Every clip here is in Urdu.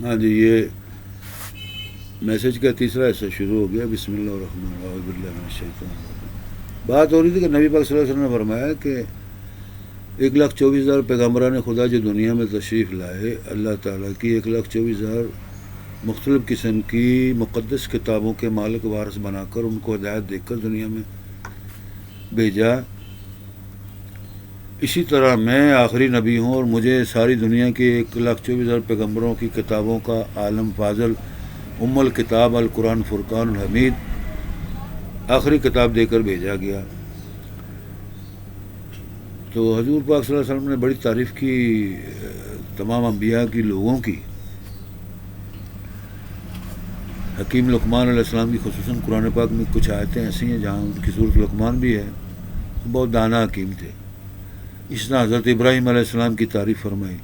ہاں جی، یہ میسج کا تیسرا حصہ شروع ہو گیا۔ بسم اللہ الرحمن الرحیم، اعوذ باللہ من الشیطان الرجیم۔ بات ہو رہی تھی کہ نبی پاک صلی اللہ علیہ وسلم نے فرمایا کہ 1,24,000 پیغمبران خدا جو دنیا میں تشریف لائے، اللہ تعالیٰ کی 1,24,000 مختلف قسم کی مقدس کتابوں کے مالک وارث بنا کر ان کو ہدایت دے کر دنیا میں بھیجا۔ اسی طرح میں آخری نبی ہوں اور مجھے ساری دنیا کے 1,24,000 پیغمبروں کی کتابوں کا عالم فاضل ام الکتاب القرآن فرقان الحمید آخری کتاب دے کر بھیجا گیا۔ تو حضور پاک صلی اللہ علیہ وسلم نے بڑی تعریف کی تمام انبیاء کی، لوگوں کی۔ حکیم لقمان علیہ السلام کی خصوصاً قرآن پاک میں کچھ آیتیں ایسی ہیں جہاں ان کی صورت لقمان بھی ہے، بہت دانا حکیم تھے۔ اس طرح حضرت ابراہیم علیہ السلام کی تعریف فرمائی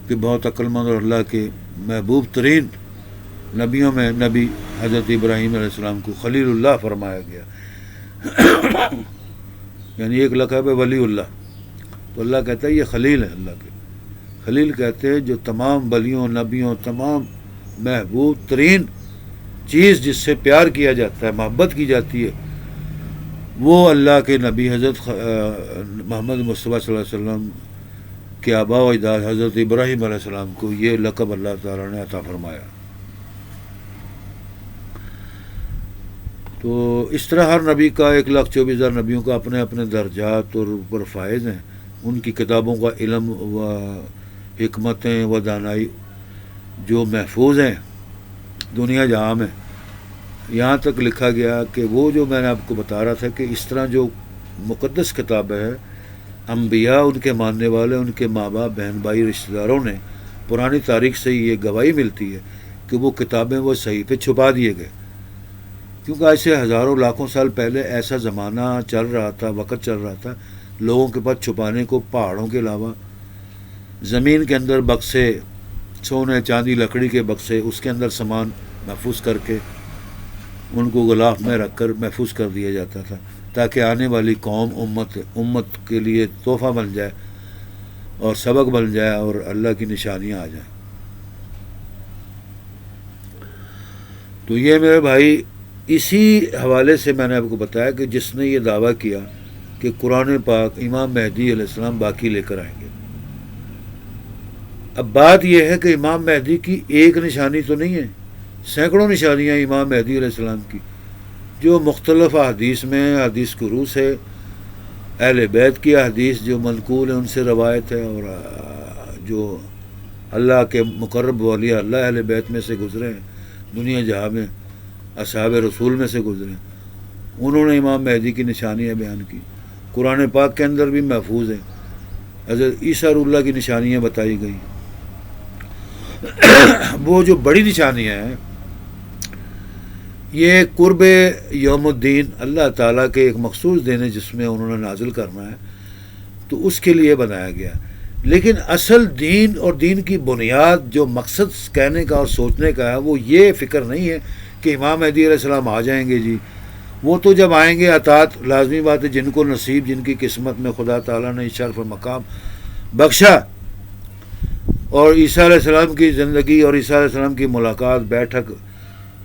کہ بہت عقل مند اور اللہ کے محبوب ترین نبیوں میں نبی حضرت ابراہیم علیہ السلام کو خلیل اللہ فرمایا گیا، یعنی ایک لقب ہے ولی اللہ۔ تو اللہ کہتا ہے یہ خلیل ہے، اللہ کے خلیل کہتے ہیں جو تمام ولیوں نبیوں تمام محبوب ترین چیز جس سے پیار کیا جاتا ہے، محبت کی جاتی ہے، وہ اللہ کے نبی حضرت محمد مصطفیٰ صلی اللہ علیہ وسلم کے آباء و اجداد حضرت ابراہیم علیہ السلام کو یہ لقب اللہ تعالیٰ نے عطا فرمایا۔ تو اس طرح ہر نبی کا 1,24,000 نبیوں کا اپنے اپنے درجات اور اوپر فائز ہیں، ان کی کتابوں کا علم و حکمتیں و دانائی جو محفوظ ہیں دنیا جہاں میں۔ یہاں تک لکھا گیا کہ وہ جو میں نے آپ کو بتا رہا تھا کہ اس طرح جو مقدس کتاب ہے، انبیاء ان کے ماننے والے ان کے ماں باپ بہن بھائی رشتہ داروں نے پرانی تاریخ سے یہ گواہی ملتی ہے کہ وہ کتابیں وہ صحیفے چھپا دیے گئے، کیونکہ آج سے ہزاروں لاکھوں سال پہلے ایسا زمانہ چل رہا تھا، وقت چل رہا تھا، لوگوں کے پاس چھپانے کو پہاڑوں کے علاوہ زمین کے اندر بکسے، سونے چاندی لکڑی کے بکسے، اس کے اندر سامان محفوظ کر کے ان کو غلاف میں رکھ کر محفوظ کر دیا جاتا تھا تاکہ آنے والی قوم امت کے لیے تحفہ بن جائے اور سبق بن جائے اور اللہ کی نشانیاں آ جائیں۔ تو یہ میرے بھائی اسی حوالے سے میں نے آپ کو بتایا کہ جس نے یہ دعویٰ کیا کہ قرآن پاک امام مہدی علیہ السلام باقی لے کر آئیں گے۔ اب بات یہ ہے کہ امام مہدی کی ایک نشانی تو نہیں ہے، سینکڑوں نشانیاں امام مہدی علیہ السلام کی جو مختلف احادیث میں حدیث قروس ہے، اہل بیت کی احادیث جو منقول ہیں ان سے روایت ہے، اور جو اللہ کے مقرب اولیاء اللہ اہل بیت میں سے گزرے ہیں دنیا جہاں میں، اصحاب رسول میں سے گزرے ہیں، انہوں نے امام مہدی کی نشانیاں بیان کی۔ قرآن پاک کے اندر بھی محفوظ ہیں، حضرت عیسیٰ روح اللہ کی نشانیاں بتائی گئی۔ وہ جو بڑی نشانیاں ہیں یہ قرب یوم الدین، اللہ تعالیٰ کے ایک مخصوص دن ہے جس میں انہوں نے نازل کرنا ہے، تو اس کے لیے بنایا گیا۔ لیکن اصل دین اور دین کی بنیاد جو مقصد کہنے کا اور سوچنے کا ہے وہ یہ فکر نہیں ہے کہ امام مہدی علیہ السلام آ جائیں گے جی، وہ تو جب آئیں گے اطاعت لازمی بات ہے، جن کو نصیب جن کی قسمت میں خدا تعالیٰ نے شرف مقام بخشا، اور عیسیٰ علیہ السلام کی زندگی اور عیسیٰ علیہ السلام کی ملاقات بیٹھک،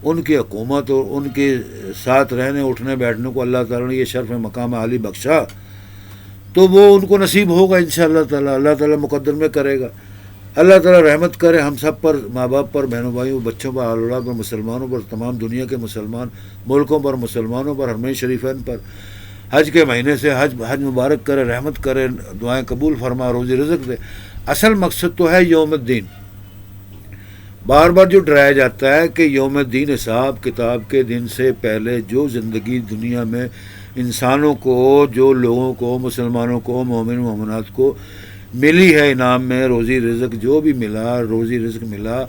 ان کی حکومت اور ان کے ساتھ رہنے اٹھنے بیٹھنے کو اللہ تعالیٰ نے یہ شرف مقام عالی بخشا، تو وہ ان کو نصیب ہوگا انشاءاللہ تعالیٰ، اللہ تعالیٰ مقدر میں کرے گا۔ اللہ تعالیٰ رحمت کرے ہم سب پر، ماں باپ پر، بہنوں بھائیوں، بچوں پر، اولاد پر، مسلمانوں پر، تمام دنیا کے مسلمان ملکوں پر، مسلمانوں پر، حرمین شریفین پر۔ حج کے مہینے سے حج مبارک کرے، رحمت کرے، دعائیں قبول فرما، روزی رزق دے۔ اصل مقصد تو ہے یوم الدین۔ بار بار جو ڈرایا جاتا ہے کہ یوم الدین حساب کتاب کے دن سے پہلے جو زندگی دنیا میں انسانوں کو، جو لوگوں کو، مسلمانوں کو، مومن مومنات کو ملی ہے انعام میں، روزی رزق جو بھی ملا، روزی رزق ملا،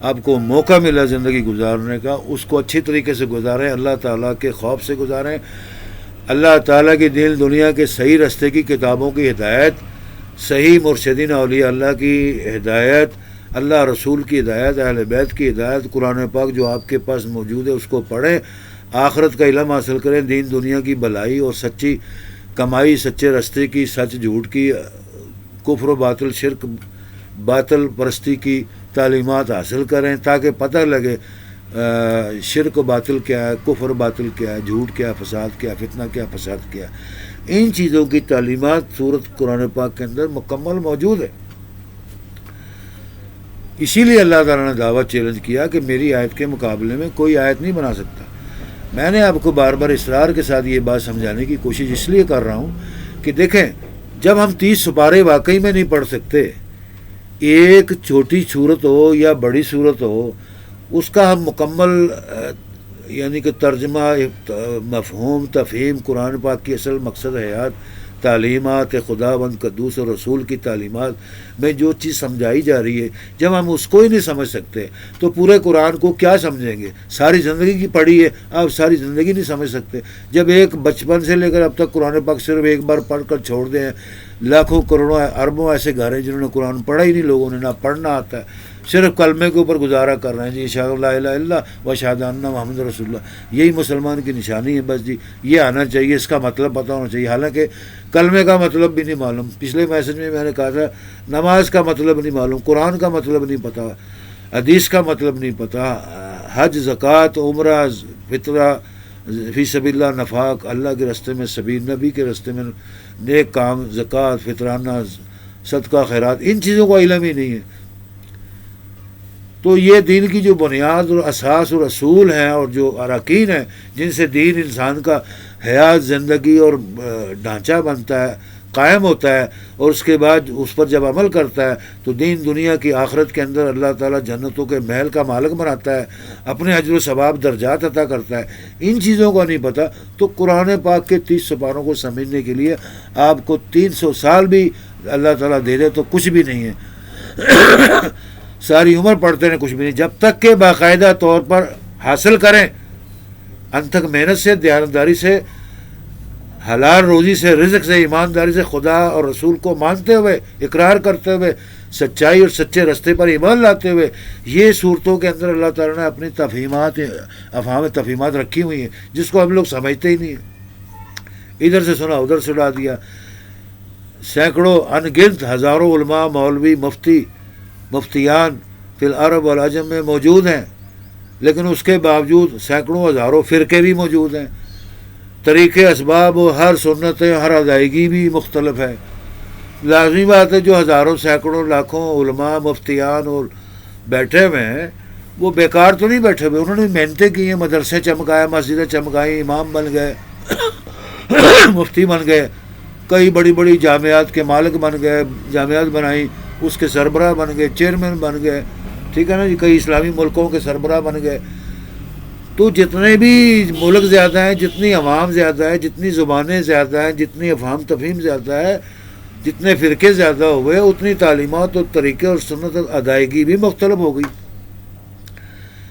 آپ کو موقع ملا زندگی گزارنے کا، اس کو اچھی طریقے سے گزاریں، اللہ تعالیٰ کے خوف سے گزاریں، اللہ تعالیٰ کی دین دنیا کے صحیح رستے کی کتابوں کی ہدایت، صحیح مرشدین اولیاء اللہ کی ہدایت، اللہ رسول کی ہدایت، اہل بیت کی ہدایت، قرآن پاک جو آپ کے پاس موجود ہے اس کو پڑھیں، آخرت کا علم حاصل کریں، دین دنیا کی بھلائی اور سچی کمائی، سچے رستے کی، سچ جھوٹ کی، کفر و باطل شرک باطل پرستی کی تعلیمات حاصل کریں تاکہ پتہ لگے شرک و باطل کیا ہے، کفر باطل کیا ہے، جھوٹ کیا، فساد کیا، فتنہ کیا، فساد کیا۔ ان چیزوں کی تعلیمات سورۃ قرآن پاک کے اندر مکمل موجود ہے۔ اسی لیے اللہ تعالیٰ نے دعوت چیلنج کیا کہ میری آیت کے مقابلے میں کوئی آیت نہیں بنا سکتا۔ میں نے آپ کو بار بار اصرار کے ساتھ یہ بات سمجھانے کی کوشش اس لیے کر رہا ہوں کہ دیکھیں، جب ہم 30 سپارے واقعی میں نہیں پڑھ سکتے، ایک چھوٹی صورت ہو یا بڑی صورت ہو، اس کا ہم مکمل یعنی کہ ترجمہ، مفہوم، تفہیم، قرآن پاک کی اصل مقصد حیات، تعلیمات خدا بند قدوس اور رسول کی تعلیمات میں جو چیز سمجھائی جا رہی ہے، جب ہم اس کو ہی نہیں سمجھ سکتے تو پورے قرآن کو کیا سمجھیں گے؟ ساری زندگی کی پڑھی ہے، آپ ساری زندگی نہیں سمجھ سکتے۔ جب ایک بچپن سے لے کر اب تک قرآن پاک صرف ایک بار پڑھ کر چھوڑ دیں، لاکھوں کروڑوں اربوں ایسے گھر ہیں جنہوں نے قرآن پڑھا ہی نہیں، لوگوں نے نہ پڑھنا آتا ہے، صرف کلمے کے اوپر گزارا کر رہے ہیں، جی اشہد لا الہ الا اللہ و اشہد ان محمد رسول اللہ، یہی مسلمان کی نشانی ہے بس جی، یہ آنا چاہیے، اس کا مطلب پتہ ہونا چاہیے، حالانکہ کلمے کا مطلب بھی نہیں معلوم۔ پچھلے میسج میں نے کہا تھا نماز کا مطلب نہیں معلوم، قرآن کا مطلب نہیں پتہ، حدیث کا مطلب نہیں پتہ، حج، زکوٰۃ، عمرہ، فطرہ، فی سبیل اللہ، نفاق، اللہ کے راستے میں سبیل، نبی کے راستے میں نیک کام، زکوٰۃ، فطرانہ، صدقہ، خیرات، ان چیزوں کا علم ہی نہیں ہے۔ تو یہ دین کی جو بنیاد اور اساس اور اصول ہیں اور جو اراکین ہیں جن سے دین انسان کا حیات، زندگی اور ڈھانچہ بنتا ہے، قائم ہوتا ہے، اور اس کے بعد اس پر جب عمل کرتا ہے تو دین دنیا کی آخرت کے اندر اللہ تعالیٰ جنتوں کے محل کا مالک بناتا ہے، اپنے اجر و ثواب درجات عطا کرتا ہے۔ ان چیزوں کا نہیں پتہ تو قرآن پاک کے 30 سپاروں کو سمجھنے کے لیے آپ کو 300 سال بھی اللہ تعالیٰ دے دے تو کچھ بھی نہیں ہے، ساری عمر پڑھتے رہیں کچھ بھی نہیں، جب تک کہ باقاعدہ طور پر حاصل کریں، انتھک محنت سے، دیانتداری سے، حلال روزی سے، رزق سے، ایمانداری سے، خدا اور رسول کو مانتے ہوئے، اقرار کرتے ہوئے، سچائی اور سچے رستے پر ایمان لاتے ہوئے، یہ صورتوں کے اندر اللہ تعالیٰ نے اپنی تفہیمات، افہام تفہیمات رکھی ہوئی ہیں جس کو ہم لوگ سمجھتے ہی نہیں ہیں، ادھر سے سنا ادھر سنا دیا۔ سینکڑوں ان گنت ہزاروں علماء، مولوی، مفتیان فی العرب والعجم میں موجود ہیں، لیکن اس کے باوجود سینکڑوں ہزاروں فرقے بھی موجود ہیں، طریقے، اسباب و ہر سنتیں، ہر ادائیگی بھی مختلف ہے۔ لازمی بات ہے جو ہزاروں، سینکڑوں، لاکھوں علماء، مفتیان اور بیٹھے ہوئے ہیں وہ بیکار تو نہیں بیٹھے ہوئے، انہوں نے محنتیں کی ہیں، مدرسے چمکائے، مسجدیں چمکائیں، امام بن گئے، مفتی بن گئے، کئی بڑی بڑی جامعات کے مالک بن گئے، جامعات بنائیں، اس کے سربراہ بن گئے، چیئرمین بن گئے، ٹھیک ہے نا جی، کئی اسلامی ملکوں کے سربراہ بن گئے۔ تو جتنے بھی ملک زیادہ ہیں، جتنی عوام زیادہ ہے، جتنی زبانیں زیادہ ہیں، جتنی افہام تفہیم زیادہ ہے، جتنے فرقے زیادہ ہوئے، اتنی تعلیمات اور طریقے اور سنت ادائیگی بھی مختلف ہو گئی۔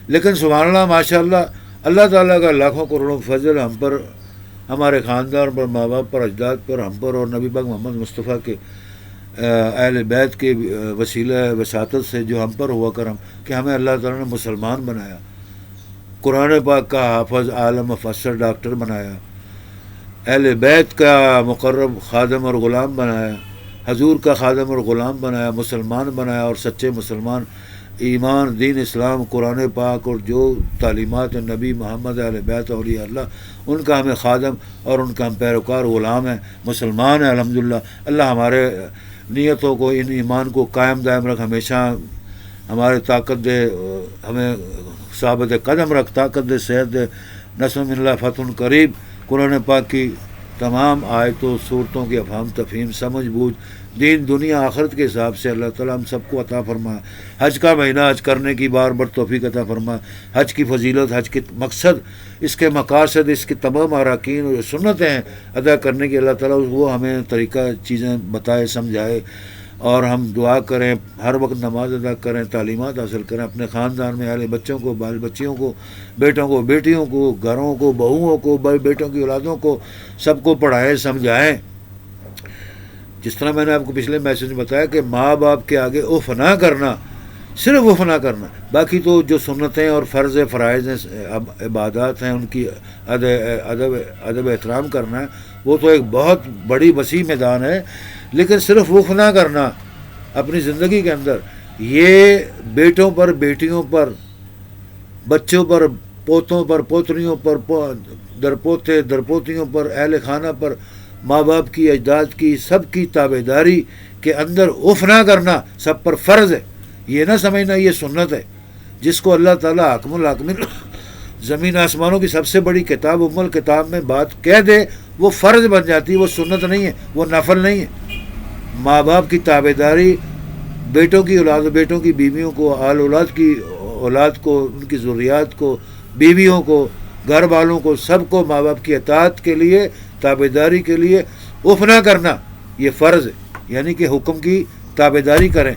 لیکن سبحان اللہ، ماشاء اللہ، اللہ تعالیٰ کا لاکھوں کروڑوں فضل ہم پر، ہمارے خاندان پر، ماں باپ پر، اجداد پر، ہم پر، اور نبی پاک محمد مصطفیٰ کے اہل بیت کے وسیلہ وساطت سے جو ہم پر ہوا کرم کہ ہمیں اللہ تعالیٰ نے مسلمان بنایا، قرآن پاک کا حافظ، عالم، مفسر، ڈاکٹر بنایا، اہل بیت کا مقرب خادم اور غلام بنایا، حضور کا خادم اور غلام بنایا، مسلمان بنایا، اور سچے مسلمان، ایمان، دین اسلام، قرآن پاک اور جو تعلیمات نبی محمد، اہل بیت، اولیاء اللہ، ان کا ہمیں خادم اور ان کا ہم پیروکار غلام ہیں، مسلمان ہیں الحمدللہ۔ اللہ ہمارے نیتوں کو، ان ایمان کو قائم دائم رکھ، ہمیشہ ہمارے طاقت دے، ہمیں ثابت قدم رکھ، طاقت دے، صحت دے، نصر من اللہ فتح قریب۔ قرآن پاک کی تمام آیتوں، صورتوں کی افہام تفہیم، سمجھ بوجھ، دین دنیا آخرت کے حساب سے اللہ تعالیٰ ہم سب کو عطا فرما۔ حج کا مہینہ حج کرنے کی بار بار توفیق عطا فرما۔ حج کی فضیلت، حج کے مقصد، اس کے مقاصد، اس کی تمام اراکین اور سنتیں ہیں ادا کرنے کی اللہ تعالیٰ وہ ہمیں طریقہ چیزیں بتائے، سمجھائے، اور ہم دعا کریں، ہر وقت نماز ادا کریں، تعلیمات حاصل کریں، اپنے خاندان میں اہل بچوں کو، بال بچیوں کو، بیٹوں کو، بیٹیوں کو، گھروں کو، بہوؤں کو، بیٹوں کی اولادوں کو، سب کو پڑھائیں، سمجھائیں۔ جس طرح میں نے آپ کو پچھلے میسج میں بتایا کہ ماں باپ کے آگے اف نہ کرنا، صرف اف نہ کرنا، باقی تو جو سنتیں اور فرض فرائض ہیں، عبادات ہیں، ان کی ادب احترام کرنا ہے، وہ تو ایک بہت بڑی وسیع میدان ہے، لیکن صرف اف نہ کرنا، اپنی زندگی کے اندر یہ بیٹوں پر، بیٹیوں پر، بچوں پر، پوتوں پر، پوتریوں پر، درپوتے درپوتیوں پر، اہل خانہ پر، ماں باپ کی، اجداد کی، سب کی تابع داری کے اندر اف نہ کرنا سب پر فرض ہے. یہ نہ سمجھنا یہ سنت ہے. جس کو اللہ تعالیٰ حاکم الحاکمین زمین آسمانوں کی سب سے بڑی کتاب ام الکتاب میں بات کہہ دے وہ فرض بن جاتی ہے، وہ سنت نہیں ہے، وہ نفل نہیں ہے. ماں باپ کی تابع داری، بیٹوں کی اولاد، بیٹوں کی بیویوں کو، آل اولاد کی اولاد کو، ان کی ذریات کو، بیویوں کو، گھر والوں کو، سب کو ماں باپ کی اطاعت کے لیے، تابع داری کے لیے اف نہ کرنا یہ فرض ہے. یعنی کہ حکم کی تابع داری کریں،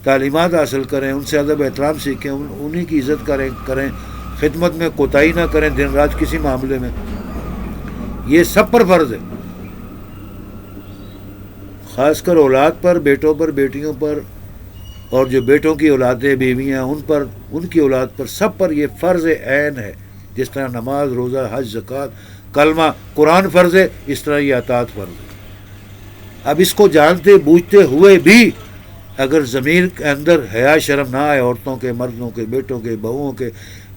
تعلیمات حاصل کریں، ان سے ادب احترام سیکھیں، انہی کی عزت کریں، خدمت میں کوتاہی نہ کریں دن رات کسی معاملے میں. یہ سب پر فرض ہے، خاص کر اولاد پر، بیٹوں پر، بیٹیوں پر، اور جو بیٹوں کی اولادیں، بیویاں، ان پر، ان کی اولاد پر، سب پر یہ فرض عین ہے. جس طرح نماز، روزہ، حج، زکوٰۃ، کلمہ، قرآن فرض ہے، اس طرح یہ اطاعت فرض ہے. اب اس کو جانتے بوجھتے ہوئے بھی اگر ضمیر کے اندر حیا شرم نہ آئے، عورتوں کے، مردوں کے، بیٹوں کے، بہوؤں کے،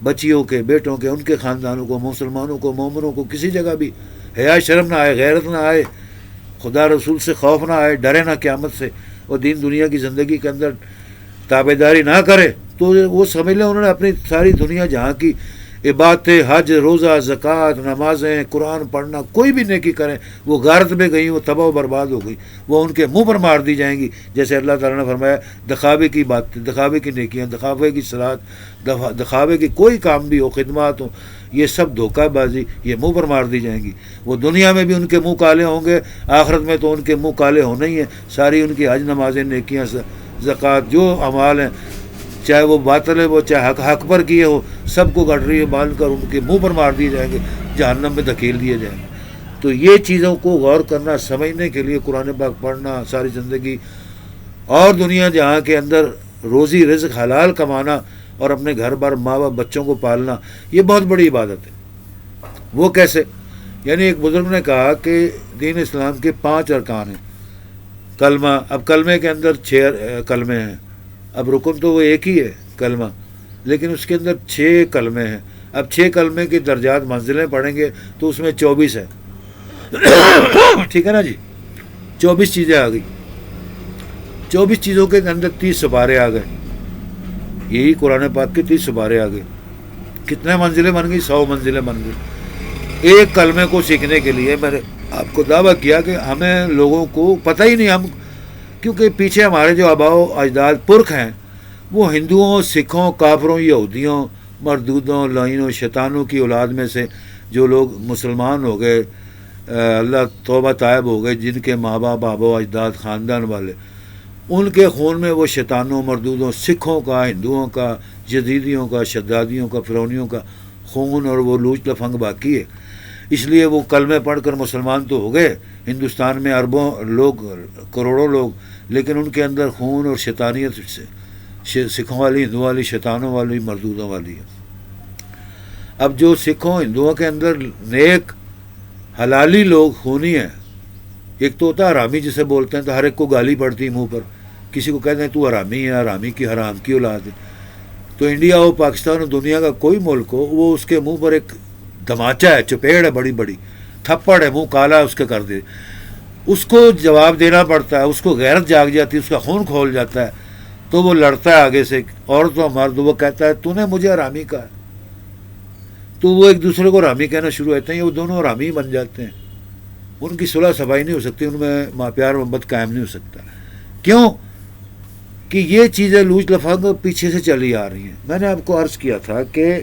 بچیوں کے، بیٹوں کے، ان کے خاندانوں کو، مسلمانوں کو، مومنوں کو، کسی جگہ بھی حیا شرم نہ آئے، غیرت نہ آئے، خدا رسول سے خوف نہ آئے، ڈرے نہ قیامت سے، اور دین دنیا کی زندگی کے اندر تابع داری نہ کرے، تو وہ سمجھ لیں انہوں نے اپنی ساری دنیا جہاں کی عبادتیں، حج، روزہ، زکوٰۃ، نمازیں، قرآن پڑھنا، کوئی بھی نیکی کریں، وہ غارت میں گئی، وہ تباہ و برباد ہو گئی، وہ ان کے منہ پر مار دی جائیں گی. جیسے اللہ تعالیٰ نے فرمایا دکھاوے کی باتیں، دکھاوے کی نیکیاں، دکھاوے کی صلاۃ، دکھاوے کی کوئی کام بھی ہو، خدمات ہو، یہ سب دھوکہ بازی، یہ منہ پر مار دی جائیں گی. وہ دنیا میں بھی ان کے منہ کالے ہوں گے، آخرت میں تو ان کے منہ کالے ہونے ہی ہیں. ساری ان کی حج، نمازیں، نیکیاں، زکوٰۃ، جو اعمال ہیں، چاہے وہ باطل ہے، وہ چاہے حق پر کیے ہو، سب کو گٹری باندھ کر ان کے منہ پر مار دیے جائیں گے، جہنم میں دھکیل دیے جائیں گے. تو یہ چیزوں کو غور کرنا، سمجھنے کے لیے قرآن پاک پڑھنا، ساری زندگی اور دنیا جہاں کے اندر روزی رزق حلال کمانا اور اپنے گھر بار، ماں باپ، بچوں کو پالنا، یہ بہت بڑی عبادت ہے. وہ کیسے؟ یعنی ایک بزرگ نے کہا کہ دین اسلام کے 5 ارکان ہیں. کلمہ، اب کلمے کے اندر 6 کلمے ہیں. اب رکن تو وہ ایک ہی ہے کلمہ، لیکن اس کے اندر 6 کلمے ہیں. اب 6 کلمے کی درجات منزلیں پڑھیں گے تو اس میں 24 ہے. ٹھیک ہے نا جی، 24 چیزیں آ گئی. 24 چیزوں کے اندر 30 سپارے آ گئے. یہی قرآن پاک کے 30 سپارے آ گئے. کتنے منزلیں بن گئی؟ 100 منزلیں بن گئی. ایک کلمے کو سیکھنے کے لیے میں نے آپ کو دعویٰ کیا کہ ہمیں لوگوں کو پتہ ہی نہیں، ہم کیونکہ پیچھے ہمارے جو آباء و اجداد پرکھ ہیں وہ ہندوؤں، سکھوں، کافروں، یہودیوں، مردودوں، لعینوں، شیطانوں کی اولاد میں سے جو لوگ مسلمان ہو گئے، اللہ توبہ طائب ہو گئے، جن کے ماں باپ، آباء و اجداد، خاندان والے، ان کے خون میں وہ شیطانوں، مردودوں، سکھوں کا، ہندوؤں کا، یزیدیوں کا، شدادیوں کا، فرعونیوں کا خون اور وہ لوچ لفنگ باقی ہے. اس لیے وہ کلمے پڑھ کر مسلمان تو ہو گئے. ہندوستان میں اربوں لوگ، کروڑوں لوگ، لیکن ان کے اندر خون اور شیطانیت سکھوں والی، ہندوؤں والی، شیطانوں والی، مردودوں والی ہے. اب جو سکھوں، ہندوؤں کے اندر نیک حلالی لوگ خونی ہیں. ایک تو ہوتا ہے حرامی، جسے بولتے ہیں تو ہر ایک کو گالی پڑتی منہ پر، کسی کو کہتے ہیں تو حرامی ہے، حرامی کی، حرام کی اولاد ہے. تو انڈیا ہو، پاکستان ہو، دنیا کا کوئی ملک ہو، وہ اس کے منہ پر ایک دھماچہ ہے، چپیڑ ہے بڑی بڑی، تھپڑ ہے، منہ کالا اس کے کر دے، اس کو جواب دینا پڑتا ہے. اس کو غیرت جاگ جاتی ہے، اس کا خون کھول جاتا ہے، تو وہ لڑتا ہے آگے سے، عورت و مرد. وہ کہتا ہے تو نے مجھے حرامی کہا. تو وہ ایک دوسرے کو حرامی کہنا شروع ہوتے ہیں، وہ دونوں حرامی بن جاتے ہیں. ان کی صلح صفائی نہیں ہو سکتی، ان میں ماں پیار محبت قائم نہیں ہو سکتا. کیوں؟ کہ یہ چیزیں لوچ لفنگ پیچھے سے چلی آ رہی ہیں. میں نے آپ کو عرض کیا تھا کہ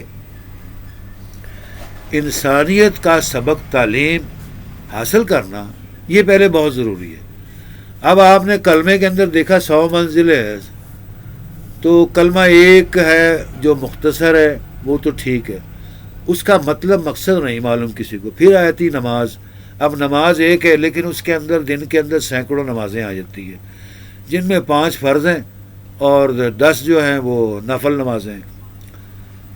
انسانیت کا سبق تعلیم حاصل کرنا یہ پہلے بہت ضروری ہے. اب آپ نے کلمے کے اندر دیکھا 100 منزلیں ہے، تو کلمہ ایک ہے جو مختصر ہے، وہ تو ٹھیک ہے، اس کا مطلب مقصد نہیں معلوم کسی کو. پھر آتی نماز. اب نماز ایک ہے، لیکن اس کے اندر دن کے اندر سینکڑوں نمازیں آ جاتی ہیں، جن میں 5 فرض ہیں اور 10 جو ہیں وہ نفل نمازیں ہیں.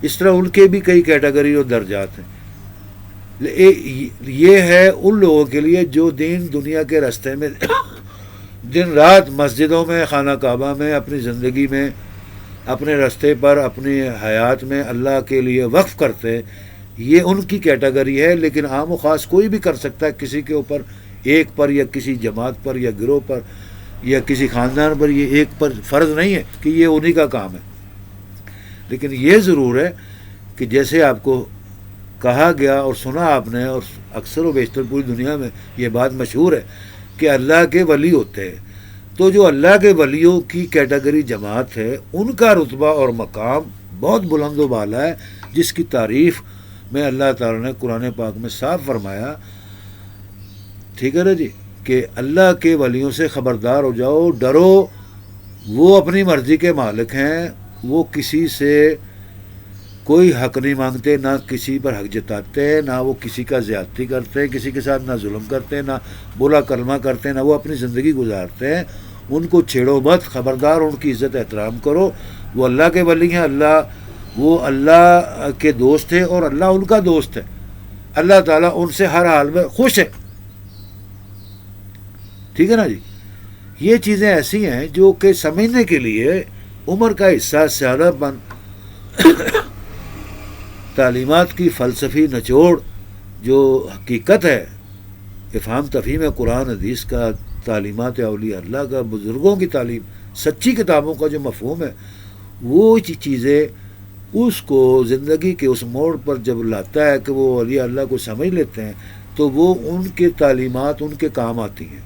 اس طرح ان کے بھی کئی کیٹیگری اور درجات ہیں. یہ ہے ان لوگوں کے لیے جو دین دنیا کے راستے میں دن رات مسجدوں میں، خانہ کعبہ میں، اپنی زندگی میں، اپنے راستے پر، اپنی حیات میں اللہ کے لیے وقف کرتے ہیں، یہ ان کی کیٹیگری ہے. لیکن عام و خاص کوئی بھی کر سکتا ہے، کسی کے اوپر ایک پر یا کسی جماعت پر یا گروہ پر یا کسی خاندان پر یہ ایک پر فرض نہیں ہے کہ یہ انہی کا کام ہے. لیکن یہ ضرور ہے کہ جیسے آپ کو کہا گیا اور سنا آپ نے، اور اکثر و بیشتر پوری دنیا میں یہ بات مشہور ہے کہ اللہ کے ولی ہوتے ہیں. تو جو اللہ کے ولیوں کی کیٹیگری جماعت ہے، ان کا رتبہ اور مقام بہت بلند و بالا ہے، جس کی تعریف میں اللہ تعالیٰ نے قرآن پاک میں صاف فرمایا. ٹھیک ہے نا جی، کہ اللہ کے ولیوں سے خبردار ہو جاؤ، ڈرو. وہ اپنی مرضی کے مالک ہیں، وہ کسی سے کوئی حق نہیں مانگتے، نہ کسی پر حق جتاتے ہیں، نہ وہ کسی کا زیادتی کرتے ہیں، کسی کے ساتھ نہ ظلم کرتے ہیں، نہ برا کلمہ کرتے ہیں، نہ وہ اپنی زندگی گزارتے ہیں. ان کو چھیڑو مت، خبردار، ان کی عزت احترام کرو. وہ اللہ کے ولی ہیں، وہ اللہ کے دوست ہیں اور اللہ ان کا دوست ہے. اللہ تعالیٰ ان سے ہر حال میں خوش ہے. ٹھیک ہے نا جی. یہ چیزیں ایسی ہیں جو کہ سمجھنے کے لیے عمر کا حصہ سیادہ پن، تعلیمات کی فلسفی نچوڑ جو حقیقت ہے، افہام تفہیم قرآن حدیث کا، تعلیمات اولیاء اللہ کا، بزرگوں کی تعلیم، سچی کتابوں کا جو مفہوم ہے، وہ چیزیں اس کو زندگی کے اس موڑ پر جب لاتا ہے کہ وہ اولیاء اللہ کو سمجھ لیتے ہیں تو وہ ان کے تعلیمات ان کے کام آتی ہیں.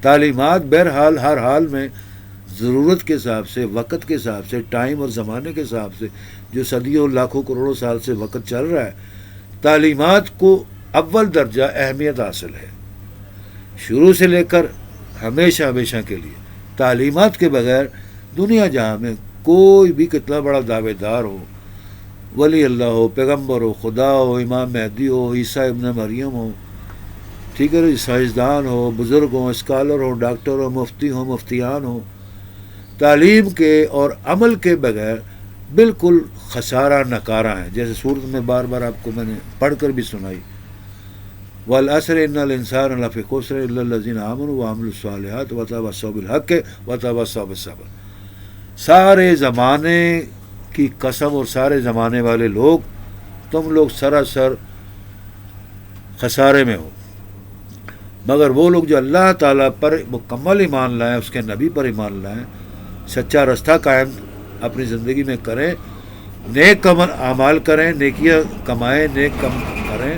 تعلیمات بہرحال ہر حال میں ضرورت کے حساب سے، وقت کے حساب سے، ٹائم اور زمانے کے حساب سے، جو صدیوں لاکھوں کروڑوں سال سے وقت چل رہا ہے، تعلیمات کو اول درجہ اہمیت حاصل ہے، شروع سے لے کر ہمیشہ ہمیشہ کے لیے. تعلیمات کے بغیر دنیا جہاں میں کوئی بھی کتنا بڑا دعوے دار ہو، ولی اللہ ہو، پیغمبر ہو، خدا ہو، امام مہدی ہو، عیسیٰ ابن مریم ہو، ٹھیک ہے، سائنسدان ہو، بزرگ ہو، اسکالر ہو، ڈاکٹر ہو، مفتی ہو، مفتیان ہو، تعلیم کے اور عمل کے بغیر بالکل خسارہ نکارہ ہیں. جیسے سورت میں بار بار آپ کو میں نے پڑھ کر بھی سنائی، والعصر ان الانسان لفی خسر الا الذین آمنوا وعملوا الصالحات وتواصوا بالحق وتواصوا بالصبر. سارے زمانے کی قسم اور سارے زمانے والے لوگ، تم لوگ سراسر خسارے میں ہو، مگر وہ لوگ جو اللہ تعالیٰ پر مکمل ایمان لائیں، اس کے نبی پر ایمان لائیں، سچا رستہ قائم اپنی زندگی میں کریں، نیک اعمال کریں، نیکیاں کمائیں، نیک کم کریں،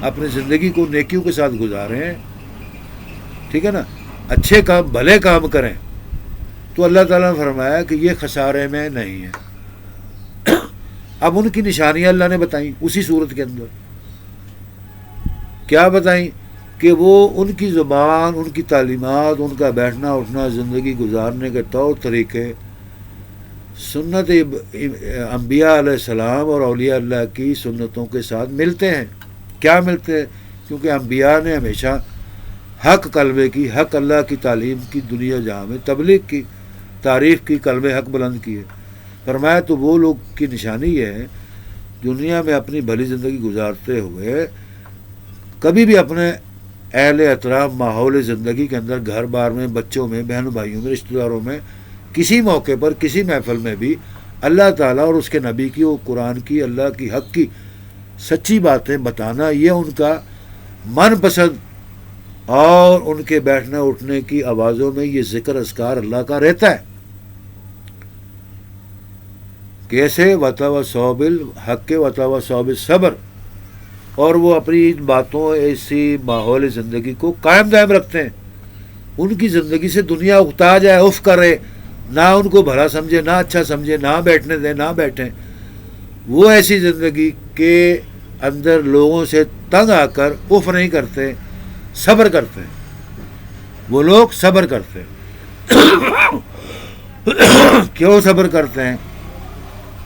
اپنی زندگی کو نیکیوں کے ساتھ گزاریں، ٹھیک ہے نا، اچھے کام، بھلے کام کریں، تو اللہ تعالیٰ نے فرمایا کہ یہ خسارے میں نہیں ہے. اب ان کی نشانیاں اللہ نے بتائیں اسی صورت کے اندر. کیا بتائیں؟ کہ وہ ان کی زبان، ان کی تعلیمات، ان کا بیٹھنا اٹھنا، زندگی گزارنے کے طور طریقے سنت انبیاء علیہ السلام اور اولیاء اللہ کی سنتوں کے ساتھ ملتے ہیں. کیا ملتے ہیں؟ کیونکہ انبیاء نے ہمیشہ حق کلمے کی، حق اللہ کی تعلیم کی، دنیا جہاں میں تبلیغ کی، تعریف کی، کلمے حق بلند کیے. فرمایا تو وہ لوگ کی نشانی یہ ہے دنیا میں اپنی بھلی زندگی گزارتے ہوئے کبھی بھی اپنے اہل احترام ماحول زندگی کے اندر، گھر بار میں، بچوں میں، بہن بھائیوں میں، رشتہ داروں میں، کسی موقع پر، کسی محفل میں بھی اللہ تعالیٰ اور اس کے نبی کی، وہ قرآن کی، اللہ کی حق کی سچی باتیں بتانا، یہ ان کا من پسند، اور ان کے بیٹھنے اٹھنے کی آوازوں میں یہ ذکر اذکار اللہ کا رہتا ہے. کیسے؟ وتواصوا بالحق وتواصوا بالصبر. اور وہ اپنی ان باتوں، ایسی ماحول زندگی کو قائم دائم رکھتے ہیں. ان کی زندگی سے دنیا اکتا جائے، اف کرے، نہ ان کو بھلا سمجھے، نہ اچھا سمجھے، نہ بیٹھنے دیں، نہ بیٹھیں. وہ ایسی زندگی کے اندر لوگوں سے تنگ آ کر اف نہیں کرتے، صبر کرتے ہیں. وہ لوگ صبر کرتے ہیں. کیوں صبر کرتے ہیں؟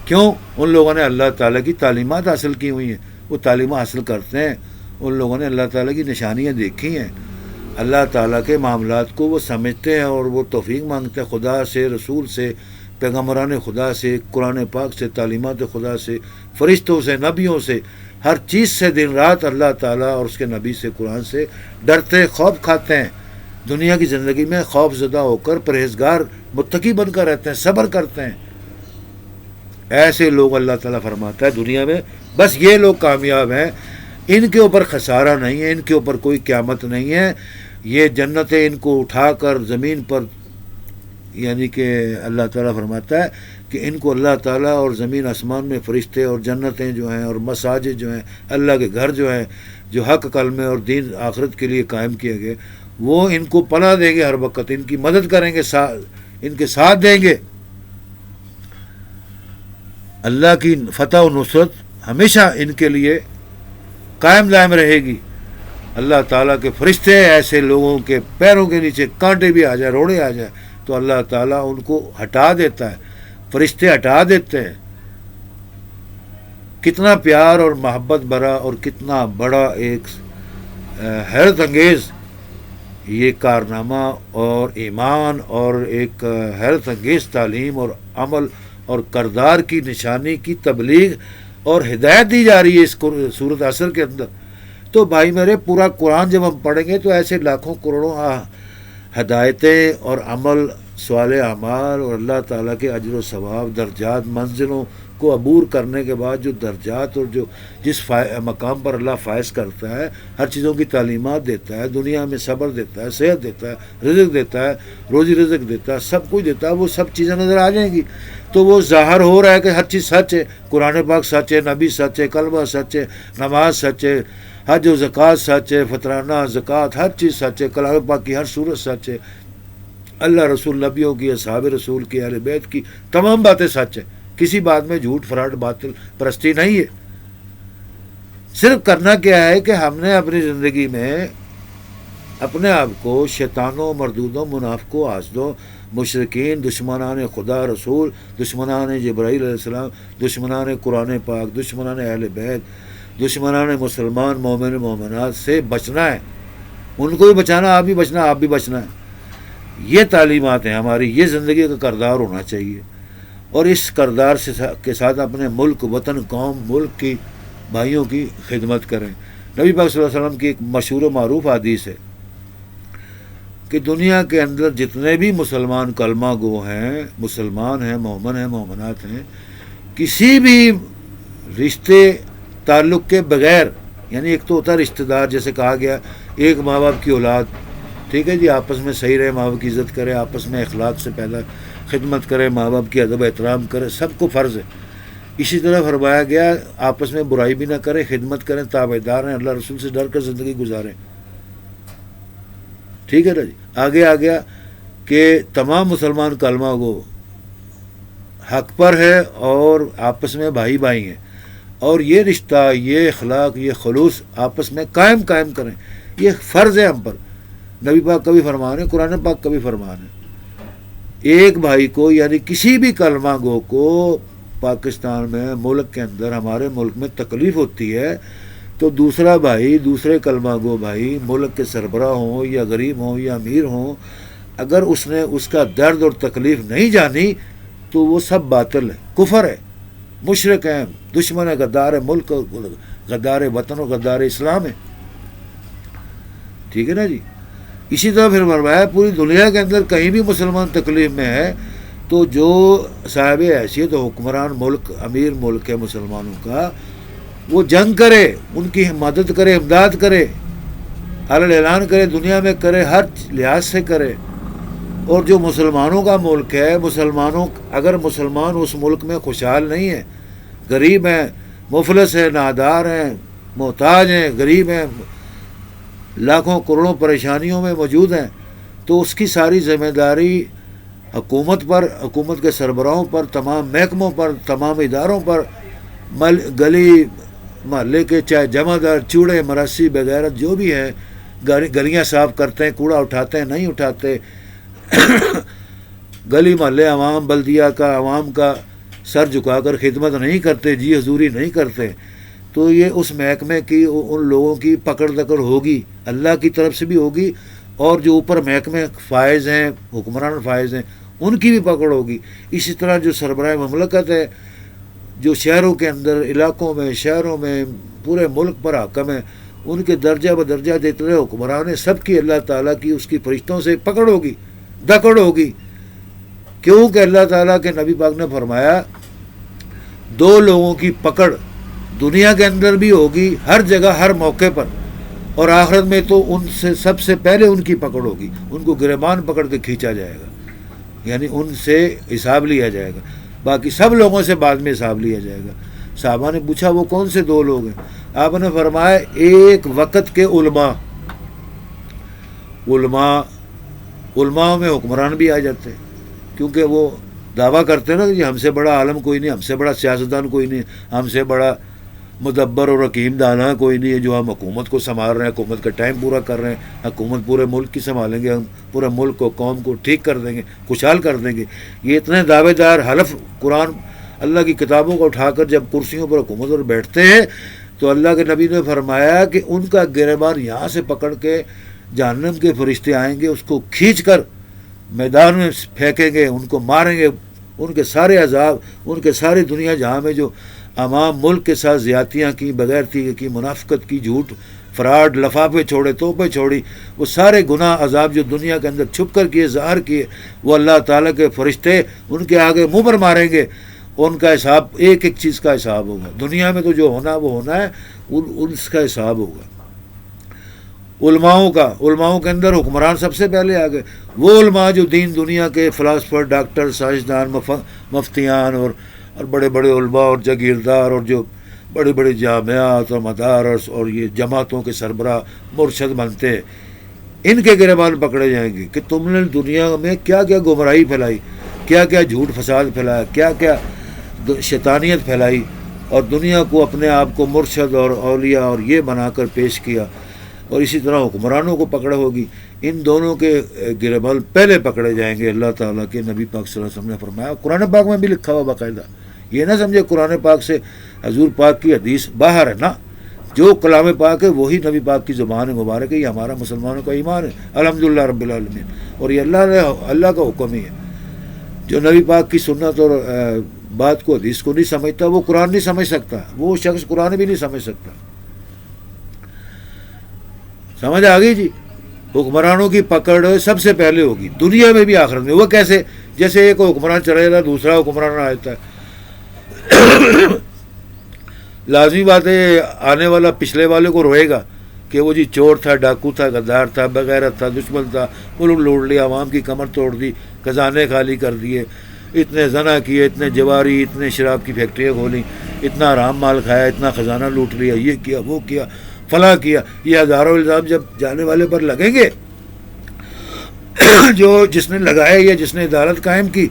کیوں؟ ان لوگوں نے اللہ تعالیٰ کی تعلیمات حاصل کی ہوئی ہیں، وہ تعلیمات حاصل کرتے ہیں. ان لوگوں نے اللہ تعالیٰ کی نشانیاں دیکھی ہیں، اللہ تعالیٰ کے معاملات کو وہ سمجھتے ہیں، اور وہ توفیق مانگتے ہیں خدا سے، رسول سے، پیغمبران خدا سے، قرآن پاک سے، تعلیمات خدا سے، فرشتوں سے، نبیوں سے، ہر چیز سے دن رات اللہ تعالیٰ اور اس کے نبی سے، قرآن سے ڈرتے، خوف کھاتے ہیں. دنیا کی زندگی میں خوف زدہ ہو کر پرہیزگار متقی بن کر رہتے ہیں، صبر کرتے ہیں. ایسے لوگ اللہ تعالیٰ فرماتا ہے دنیا میں بس یہ لوگ کامیاب ہیں، ان کے اوپر خسارہ نہیں ہے، ان کے اوپر کوئی قیامت نہیں ہے. یہ جنتیں ان کو اٹھا کر زمین پر، یعنی کہ اللہ تعالیٰ فرماتا ہے کہ ان کو اللہ تعالیٰ اور زمین آسمان میں فرشتے اور جنتیں جو ہیں اور مساجد جو ہیں، اللہ کے گھر جو ہیں جو حق کلمے اور دین آخرت کے لیے قائم کیے گئے، وہ ان کو پناہ دیں گے، ہر وقت ان کی مدد کریں گے، ان کے ساتھ دیں گے. اللہ کی فتح و نصرت ہمیشہ ان کے لیے قائم دائم رہے گی. اللہ تعالیٰ کے فرشتے ایسے لوگوں کے پیروں کے نیچے کانٹے بھی آ جائے، روڑے آ جائے تو اللہ تعالیٰ ان کو ہٹا دیتا ہے، فرشتے ہٹا دیتے ہیں. کتنا پیار اور محبت بھرا اور کتنا بڑا ایک حیرت انگیز یہ کارنامہ اور ایمان اور ایک حیرت انگیز تعلیم اور عمل اور کردار کی نشانی کی تبلیغ اور ہدایت دی جا رہی ہے اس سورۃ عصر کے اندر. تو بھائی میرے پورا قرآن جب ہم پڑھیں گے تو ایسے لاکھوں کروڑوں ہدایتیں اور عمل، صالح اعمال اور اللہ تعالیٰ کے اجر و ثواب، درجات، منزلوں کو عبور کرنے کے بعد جو درجات اور جو جس مقام پر اللہ فائز کرتا ہے، ہر چیزوں کی تعلیمات دیتا ہے، دنیا میں صبر دیتا ہے، صحت دیتا ہے، رزق دیتا ہے، روزی رزق دیتا ہے، سب کچھ دیتا ہے، وہ سب چیزیں نظر آ جائیں گی. تو وہ ظاہر ہو رہا ہے کہ ہر چیز سچ ہے، قرآن پاک سچ ہے، نبی سچ ہے، کلمہ سچ ہے، نماز سچ ہے، حج و زکوٰۃ سچ ہے، فطرانہ زکوٰۃ ہر چیز سچ ہے، کلام پاک کی ہر صورت سچ ہے، اللہ رسول، نبیوں کی، اصحاب رسول کی، اہل بیت کی تمام باتیں سچ ہے. کسی بات میں جھوٹ فراڈ باطل پرستی نہیں ہے. صرف کرنا کیا ہے کہ ہم نے اپنی زندگی میں اپنے آپ کو شیطانوں، مردودوں، منافقوں، حاسدوں، مشرکین، دشمنان خدا رسول، دشمنان جبرائیل علیہ السلام، دشمنان قرآن پاک، دشمنان اہل بیت، دشمنان مسلمان مومن مومنات سے بچنا ہے. ان کو بھی بچانا، آپ بھی بچنا، آپ بھی بچنا ہے. یہ تعلیمات ہیں ہماری، یہ زندگی کا کردار ہونا چاہیے. اور اس کردار کے ساتھ اپنے ملک، وطن، قوم، ملک کی بھائیوں کی خدمت کریں. نبی پاک صلی اللہ علیہ وسلم کی ایک مشہور و معروف حدیث ہے کہ دنیا کے اندر جتنے بھی مسلمان کلمہ گو ہیں، مسلمان ہیں، مومن ہیں، مومنات ہیں، کسی بھی رشتے تعلق کے بغیر، یعنی ایک تو ہوتا ہے رشتہ دار، جیسے کہا گیا ایک ماں باپ کی اولاد، ٹھیک ہے جی، آپس میں صحیح رہے، ماں باپ کی عزت کرے، آپس میں اخلاق سے پہلا خدمت کرے، ماں باپ کی ادب احترام کرے، سب کو فرض ہے. اسی طرح فرمایا گیا آپس میں برائی بھی نہ کریں، خدمت کریں، تابعدار ہیں، اللہ رسول سے ڈر کر زندگی گزاریں. ٹھیک ہے نا جی. آگے آ گیا کہ تمام مسلمان کلمہ گو حق پر ہے اور آپس میں بھائی بھائی ہیں، اور یہ رشتہ، یہ اخلاق، یہ خلوص آپس میں قائم کریں. یہ فرض ہے ہم پر. نبی پاک کا بھی فرمان ہے، قرآن پاک کا بھی فرمان ہے. ایک بھائی کو، یعنی کسی بھی کلمہ گو کو پاکستان میں، ملک کے اندر، ہمارے ملک میں تکلیف ہوتی ہے تو دوسرا بھائی، دوسرے کلمہ گو بھائی، ملک کے سربراہ ہوں یا غریب ہوں یا امیر ہوں، اگر اس نے اس کا درد اور تکلیف نہیں جانی تو وہ سب باطل ہے، کفر ہے، مشرک ہیں، دشمن ہے، غدار ہے ملک، غدار وطن اور غدار اسلام ہے. ٹھیک ہے نا جی. اسی طرح پھر فرمایا پوری دنیا کے اندر کہیں بھی مسلمان تکلیف میں ہے تو جو صاحب حیثیت حکمران ملک، امیر ملک ہے مسلمانوں کا، وہ جنگ کرے، ان کی مدد کرے، امداد کرے، عالم اعلان کرے، دنیا میں کرے، ہر لحاظ سے کرے. اور جو مسلمانوں کا ملک ہے، اگر مسلمان اس ملک میں خوشحال نہیں ہے، غریب ہیں، مفلس ہیں، نادار ہیں، محتاج ہیں، غریب ہیں، لاکھوں کروڑوں پریشانیوں میں موجود ہیں، تو اس کی ساری ذمہ داری حکومت پر، حکومت کے سربراہوں پر، تمام محکموں پر، تمام اداروں پر، گلی محلے کے چاہے جمع دار، چوڑے مراسی بغیرت جو بھی ہیں، گلیاں صاف کرتے ہیں، کوڑا اٹھاتے ہیں، نہیں اٹھاتے، گلی محلے عوام، بلدیہ کا، عوام کا سر جھکا کر خدمت نہیں کرتے، جی حضوری نہیں کرتے، تو یہ اس محکمے کی، ان لوگوں کی پکڑ دکڑ ہوگی، اللہ کی طرف سے بھی ہوگی، اور جو اوپر محکمے فائز ہیں، حکمران فائز ہیں، ان کی بھی پکڑ ہوگی. اسی طرح جو سربراہ مملکت ہے، جو شہروں کے اندر، علاقوں میں، شہروں میں، پورے ملک پر حاکم ہے، ان کے درجہ بدرجہ جتنے حکمران ہیں سب کی اللہ تعالیٰ کی اس کی فرشتوں سے پکڑ ہوگی، دکڑ ہوگی. کیوں کہ اللہ تعالیٰ کے نبی پاک نے فرمایا دو لوگوں کی پکڑ دنیا کے اندر بھی ہوگی، ہر جگہ ہر موقع پر، اور آخرت میں تو ان سے سب سے پہلے ان کی پکڑ ہوگی. ان کو گریبان پکڑ کے کھینچا جائے گا، یعنی ان سے حساب لیا جائے گا، باقی سب لوگوں سے بعد میں حساب لیا جائے گا. صحابہ نے پوچھا وہ کون سے دو لوگ ہیں؟ آپ نے فرمایا ایک وقت کے علماء میں حکمران بھی آ جاتے ہیں، کیونکہ وہ دعویٰ کرتے ہیں نا کہ ہم سے بڑا عالم کوئی نہیں، ہم سے بڑا سیاستدان کوئی نہیں، ہم سے بڑا مدبر اور حکیم دانا کوئی نہیں ہے جو ہم حکومت کو سنبھال رہے ہیں، حکومت کا ٹائم پورا کر رہے ہیں، حکومت پورے ملک کی سنبھالیں گے، ہم پورے ملک کو قوم کو ٹھیک کر دیں گے، خوشحال کر دیں گے. یہ اتنے دعوے دار حلف قرآن اللہ کی کتابوں کو اٹھا کر جب کرسیوں پر حکومت پر بیٹھتے ہیں تو اللہ کے نبی نے فرمایا کہ ان کا گریبان یہاں سے پکڑ کے جہنم کے فرشتے آئیں گے، اس کو کھینچ کر میدان میں پھینکیں گے، ان کو ماریں گے. ان کے سارے عذاب، ان کے ساری دنیا جہاں میں جو عوام ملک کے ساتھ زیادتیاں کی، بغیر تیگے کی، منافقت کی، جھوٹ فراڈ لفافے چھوڑے، توپے چھوڑی، وہ سارے گناہ عذاب جو دنیا کے اندر چھپ کر کیے، ظاہر کیے، وہ اللہ تعالیٰ کے فرشتے ان کے آگے منہ پر ماریں گے. ان کا حساب ایک ایک چیز کا حساب ہوگا. دنیا میں تو جو ہونا وہ ہونا ہے، اس کا حساب ہوگا. علماؤں کے اندر حکمران سب سے پہلے آ گئے، وہ علماء جو دین دنیا کے فلاسفر، ڈاکٹر، سائنسدان، مفتیان اور بڑے بڑے علماء اور جاگیردار اور جو بڑے بڑے جامعات اور مدارس اور یہ جماعتوں کے سربراہ مرشد بنتے ہیں، ان کے گریبان پکڑے جائیں گے کہ تم نے دنیا میں کیا کیا گمراہی پھیلائی، کیا کیا جھوٹ فساد پھیلایا، کیا کیا شیطانیت پھیلائی، اور دنیا کو اپنے آپ کو مرشد اور اولیاء اور یہ بنا کر پیش کیا. اور اسی طرح حکمرانوں کو پکڑ ہوگی. ان دونوں کے گریبان پہلے پکڑے جائیں گے. اللہ تعالیٰ کے نبی پاک صلی اللہ علیہ وسلم نے فرمایا، قرآن پاک میں بھی لکھا ہوا باقاعدہ. یہ نہ سمجھے قرآن پاک سے حضور پاک کی حدیث باہر ہے، نا، جو کلام پاک ہے وہی نبی پاک کی زبان مبارک ہے. یہ ہمارا مسلمانوں کا ایمان ہے، الحمدللہ رب العالمین. اور یہ اللہ کا حکم ہی ہے. جو نبی پاک کی سنت اور بات کو، حدیث کو نہیں سمجھتا، وہ قرآن نہیں سمجھ سکتا. وہ شخص قرآن بھی نہیں سمجھ سکتا. سمجھ آ گئی جی؟ حکمرانوں کی پکڑ سب سے پہلے ہوگی دنیا میں بھی آخرت میں. وہ کیسے؟ جیسے ایک حکمران چلے گا دوسرا حکمران آ جاتا ہے. لازمی بات ہے آنے والا پچھلے والے کو روئے گا کہ وہ جی چور تھا، ڈاکو تھا، غدار تھا، بغیرت تھا، دشمن تھا، ملک لوٹ لیا، عوام کی کمر توڑ دی، خزانے خالی کر دیے، اتنے زنا کیے، اتنے جواری، اتنے شراب کی فیکٹریاں کھولیں، اتنا حرام مال کھایا، اتنا خزانہ لوٹ لیا، یہ کیا وہ کیا فلاں کیا. یہ ہزاروں الزام جب جانے والے پر لگیں گے، جس نے لگایا یا جس نے عدالت قائم کی،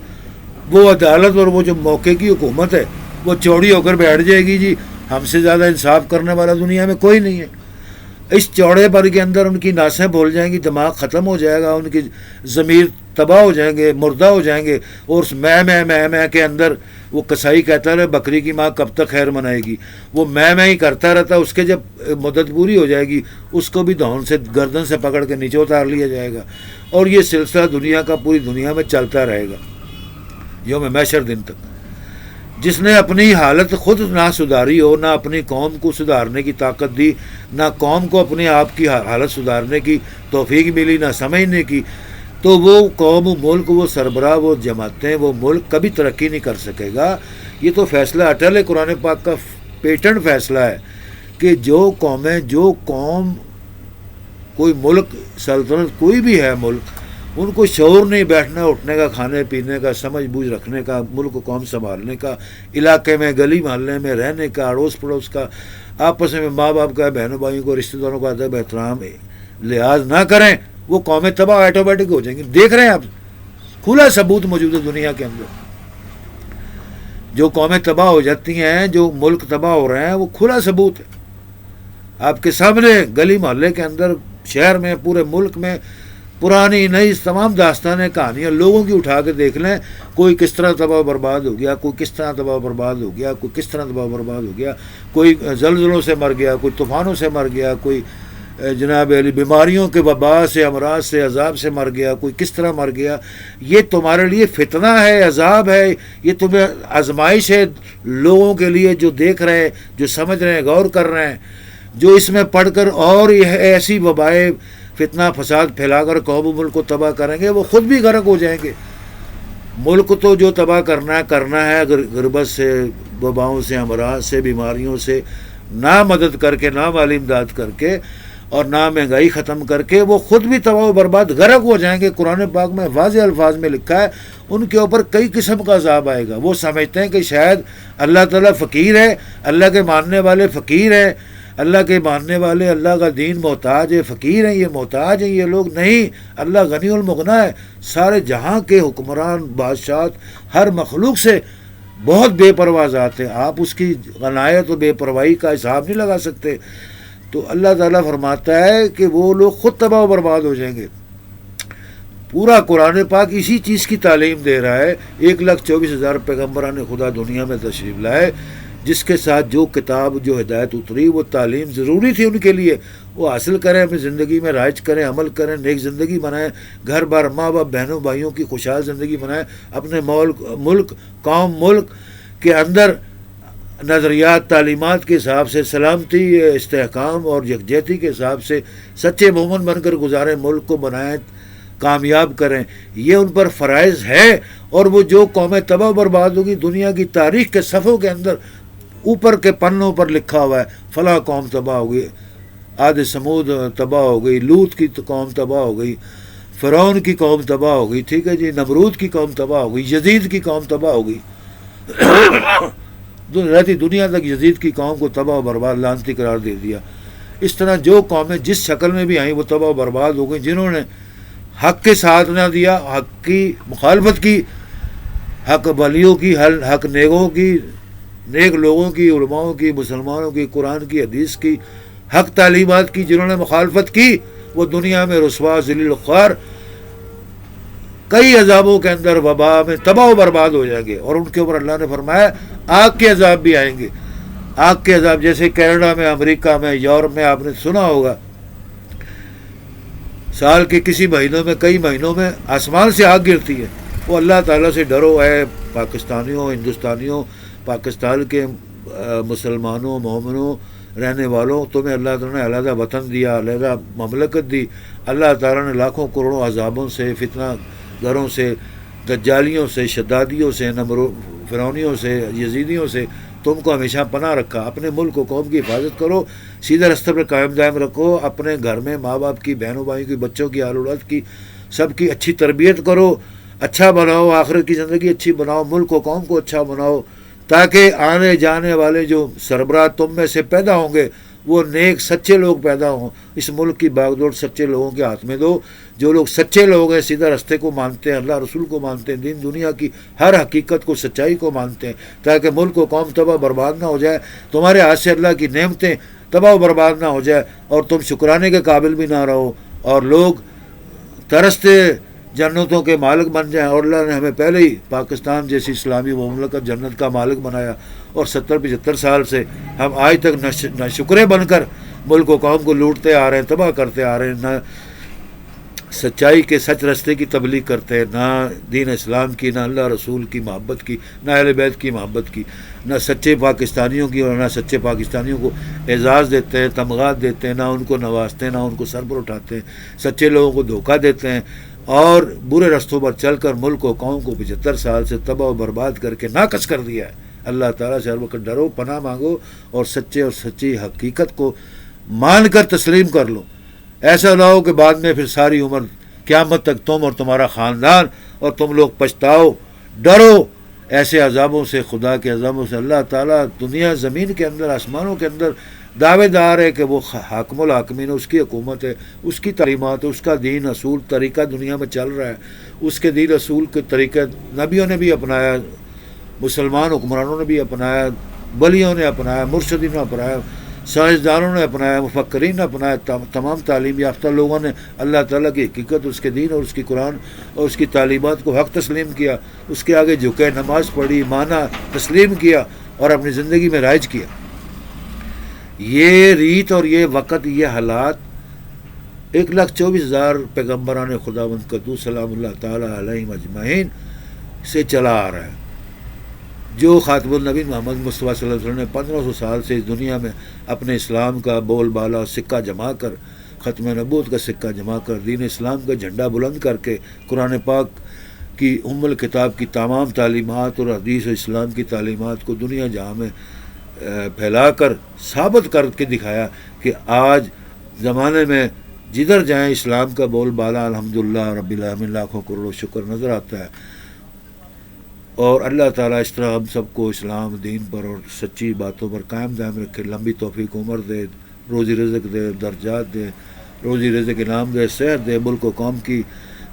وہ عدالت اور وہ جو موقع کی حکومت ہے وہ چوڑی ہو کر بیٹھ جائے گی. جی ہم سے زیادہ انصاف کرنے والا دنیا میں کوئی نہیں ہے. اس چوڑے پر کے اندر ان کی ناسیں بھول جائیں گی، دماغ ختم ہو جائے گا، ان کی ضمیر تباہ ہو جائیں گے، مردہ ہو جائیں گے. اور اس میں کے اندر وہ کسائی کہتا رہے بکری کی ماں کب تک خیر منائے گی، وہ میں ہی کرتا رہتا. اس کے جب مدت پوری ہو جائے گی اس کو بھی دھون سے گردن سے پکڑ کے نیچے اتار لیا جائے گا. اور یہ سلسلہ دنیا کا پوری دنیا میں چلتا رہے گا یوم محشر دن تک. جس نے اپنی حالت خود نہ سدھاری ہو، نہ اپنی قوم کو سدھارنے کی طاقت دی، نہ قوم کو اپنے آپ کی حالت سدھارنے کی توفیق ملی، نہ سمجھنے کی، تو وہ قوم، ملک، وہ سربراہ، وہ جماعتیں، وہ ملک کبھی ترقی نہیں کر سکے گا. یہ تو فیصلہ اٹل ہے، قرآن پاک کا پیٹنٹ فیصلہ ہے کہ جو قوم کوئی ملک، سلطنت کوئی بھی ہے ملک، ان کو شعور نہیں بیٹھنے اٹھنے کا، کھانے پینے کا، سمجھ بوجھ رکھنے کا، ملک کو قوم سنبھالنے کا، علاقے میں گلی محلے میں رہنے کا، اڑوس پڑوس کا، آپس میں ماں باپ کا، بہنوں بھائیوں کو، رشتہ داروں کا ادب احترام لحاظ نہ کریں، وہ قومیں تباہ آٹومیٹک ہو جائیں گی. دیکھ رہے ہیں آپ، کھلا ثبوت موجود ہے دنیا کے اندر. جو قومیں تباہ ہو جاتی ہیں، جو ملک تباہ ہو رہے ہیں، وہ کھلا ثبوت ہے آپ کے سامنے. گلی محلے کے اندر، شہر میں، پورے ملک میں پرانی نئی تمام داستانیں، کہانیاں لوگوں کی اٹھا کے دیکھ لیں. کوئی کس طرح تباہ برباد ہو گیا، کوئی کس طرح تباہ برباد ہو گیا، کوئی کس طرح تباہ برباد ہو گیا، کوئی زلزلوں سے مر گیا، کوئی طوفانوں سے مر گیا، کوئی جناب علی بیماریوں کے وبا سے، امراض سے، عذاب سے مر گیا، کوئی کس طرح مر گیا. یہ تمہارے لیے فتنہ ہے، عذاب ہے، یہ تمہیں آزمائش ہے لوگوں کے لیے جو دیکھ رہے ہیں، جو سمجھ رہے ہیں، غور کر رہے ہیں. جو اس میں پڑھ کر اور یہ ایسی وبائیں فتنہ فساد پھیلا کر قوم و ملک کو تباہ کریں گے، وہ خود بھی غرق ہو جائیں گے۔ ملک تو جو تباہ کرنا ہے غربت سے، وباؤں سے، امراض سے، بیماریوں سے، نہ مدد کر کے، نہ مالی امداد کر کے، اور نہ مہنگائی ختم کر کے، وہ خود بھی تباہ و برباد غرق ہو جائیں گے۔ قرآن پاک میں واضح الفاظ میں لکھا ہے ان کے اوپر کئی قسم کا عذاب آئے گا۔ وہ سمجھتے ہیں کہ شاید اللہ تعالیٰ فقیر ہے، اللہ کے ماننے والے فقیر ہیں، اللہ کے ماننے والے، اللہ کا دین محتاج ہے، فقیر ہیں، یہ محتاج ہیں یہ لوگ۔ نہیں، اللہ غنی المغنی ہے، سارے جہاں کے حکمران، بادشاہ، ہر مخلوق سے بہت بے پرواہ ذات ہے۔ آپ اس کی غنایت و بے پرواہی کا حساب نہیں لگا سکتے۔ تو اللہ تعالیٰ فرماتا ہے کہ وہ لوگ خود تباہ و برباد ہو جائیں گے۔ پورا قرآن پاک اسی چیز کی تعلیم دے رہا ہے۔ 1,24,000 پیغمبران خدا دنیا میں تشریف لائے، جس کے ساتھ جو کتاب، جو ہدایت اتری، وہ تعلیم ضروری تھی ان کے لیے، وہ حاصل کریں، اپنی زندگی میں رائج کریں، عمل کریں، نیک زندگی بنائیں، گھر بار، ماں باپ، بہنوں بھائیوں کی خوشحال زندگی بنائیں، اپنے ملک، قوم، ملک کے اندر نظریات، تعلیمات کے حساب سے سلامتی، استحکام اور یکجہتی کے حساب سے سچے مومن بن کر گزاریں، ملک کو بنائیں، کامیاب کریں۔ یہ ان پر فرائض ہے، اور وہ جو قومیں تباہ و برباد ہوگی، دنیا کی تاریخ کے صفحوں کے اندر اوپر کے پنوں پر لکھا ہوا ہے فلاں قوم تباہ ہو گئی، عاد سمود تباہ ہو گئی، لوط کی قوم تباہ ہو گئی، فرعون کی قوم تباہ ہو گئی، ٹھیک ہے جی، نمرود کی قوم تباہ ہو گئی، یزید کی قوم تباہ ہو گئی، رہتی دنیا تک یزید کی قوم کو تباہ و برباد لعنتی قرار دے دیا۔ اس طرح جو قومیں جس شکل میں بھی آئیں وہ تباہ و برباد ہو گئیں، جنہوں نے حق کے ساتھ نہ دیا، حق کی مخالفت کی، حق ولیوں کی، حق نیکوں کی، نیک لوگوں کی، علماؤں کی، مسلمانوں کی، قرآن کی، حدیث کی، حق تعلیمات کی، جنہوں نے مخالفت کی، وہ دنیا میں رسوا، ذلیل خوار، کئی عذابوں کے اندر، وبا میں تباہ و برباد ہو جائیں گے۔ اور ان کے اوپر اللہ نے فرمایا آگ کے عذاب بھی آئیں گے۔ آگ کے عذاب جیسے کینیڈا میں، امریکہ میں، یورپ میں آپ نے سنا ہوگا، سال کے کسی مہینوں میں، کئی مہینوں میں آسمان سے آگ گرتی ہے۔ وہ اللہ تعالیٰ سے ڈرو ہے پاکستانیوں، ہندوستانیوں، پاکستان کے مسلمانوں، مومنوں، رہنے والوں، تمہیں اللہ تعالیٰ نے علیحدہ وطن دیا، علیحدہ مملکت دی۔ اللہ تعالیٰ نے لاکھوں کروڑوں عذابوں سے، فتنہ گروں سے، دجالیوں سے، شدادیوں سے، فرعونیوں سے، یزیدیوں سے تم کو ہمیشہ پناہ رکھا۔ اپنے ملک و قوم کی حفاظت کرو، سیدھے راستے پر قائم دائم رکھو، اپنے گھر میں ماں باپ کی، بہنوں بھائیوں کی، بچوں کی، آل اولاد کی، سب کی اچھی تربیت کرو، اچھا بناؤ، آخرت کی زندگی اچھی بناؤ، ملک و قوم کو اچھا بناؤ، تاکہ آنے جانے والے جو سربراہ تم میں سے پیدا ہوں گے وہ نیک سچے لوگ پیدا ہوں۔ اس ملک کی باغ دوڑ سچے لوگوں کے ہاتھ میں دو، جو لوگ سچے لوگ ہیں، سیدھا راستے کو مانتے ہیں، اللہ رسول کو مانتے ہیں، دین دنیا کی ہر حقیقت کو، سچائی کو مانتے ہیں، تاکہ ملک و قوم تباہ برباد نہ ہو جائے، تمہارے ہاتھ سے اللہ کی نعمتیں تباہ و برباد نہ ہو جائے، اور تم شکرانے کے قابل بھی نہ رہو، اور لوگ ترستے جنتوں کے مالک بن جائیں۔ اور اللہ نے ہمیں پہلے ہی پاکستان جیسی اسلامی مملکت جنت کا مالک بنایا، اور 70-75 سال سے ہم آج تک نہ شکرے بن کر ملک و قوم کو لوٹتے آ رہے ہیں، تباہ کرتے آ رہے ہیں، نہ سچائی کے سچ رستے کی تبلیغ کرتے ہیں، نہ دین اسلام کی، نہ اللہ رسول کی محبت کی، نہ اہل بیت کی محبت کی، نہ سچے پاکستانیوں کی، اور نہ سچے پاکستانیوں کو اعزاز دیتے ہیں، تمغات دیتے ہیں، نہ ان کو نوازتے ہیں، نہ ان کو سر پر اٹھاتے ہیں، سچے لوگوں کو دھوکہ دیتے ہیں، اور برے رستوں پر چل کر ملک و قوم کو 75 سال سے تباہ و برباد کر کے ناقص کر دیا ہے۔ اللہ تعالیٰ سے ہر وقت ڈرو، پناہ مانگو، اور سچے اور سچی حقیقت کو مان کر تسلیم کر لو۔ ایسا نہ ہو کہ بعد میں پھر ساری عمر قیامت تک تم اور تمہارا خاندان اور تم لوگ پچھتاؤ۔ ڈرو ایسے عذابوں سے، خدا کے عذابوں سے۔ اللہ تعالیٰ دنیا، زمین کے اندر، آسمانوں کے اندر دعوے دار ہے کہ وہ حاکم الحاکمین، اس کی حکومت ہے، اس کی تعلیمات ہے، اس کا دین، اصول، طریقہ دنیا میں چل رہا ہے، اس کے دین اصول کے طریقے نبیوں نے بھی اپنایا، مسلمان حکمرانوں نے بھی اپنایا، ولیوں نے اپنایا، مرشدین نے اپنایا، سائنسدانوں نے اپنایا، مفکرین نے اپنایا، تمام تعلیم یافتہ لوگوں نے اللہ تعالیٰ کی حقیقت، اس کے دین اور اس کی قرآن اور اس کی تعلیمات کو حق تسلیم کیا، اس کے آگے جھکے، نماز پڑھی، مانا، تسلیم کیا، اور اپنی زندگی میں رائج کیا۔ یہ ریت اور یہ وقت، یہ حالات 1,24,000 پیغمبران خداوند قدوس سلام اللہ تعالیٰ علیہ اجمعین سے چلا آ رہا ہے۔ جو خاتم النبی محمد مصطفیٰ صلی اللہ علیہ وسلم نے 1500 سال سے اس دنیا میں اپنے اسلام کا بول بالا سکہ جما کر، ختم نبوت کا سکہ جما کر، دین اسلام کا جھنڈا بلند کر کے، قرآن پاک کی ام الکتاب کی تمام تعلیمات اور حدیث و اسلام کی تعلیمات کو دنیا جہاں میں پھیلا کر ثابت کر کے دکھایا کہ آج زمانے میں جدھر جائیں اسلام کا بول بالا الحمدللہ رب العالمین لاکھوں کروڑوں شکر نظر آتا ہے۔ اور اللہ تعالیٰ اس طرح ہم سب کو اسلام دین پر اور سچی باتوں پر قائم دائم رکھے، لمبی توفیق عمر دے، روزی رزق دے، درجات دے، روزی رزق انعام دے، صحت دے، ملک و قوم کی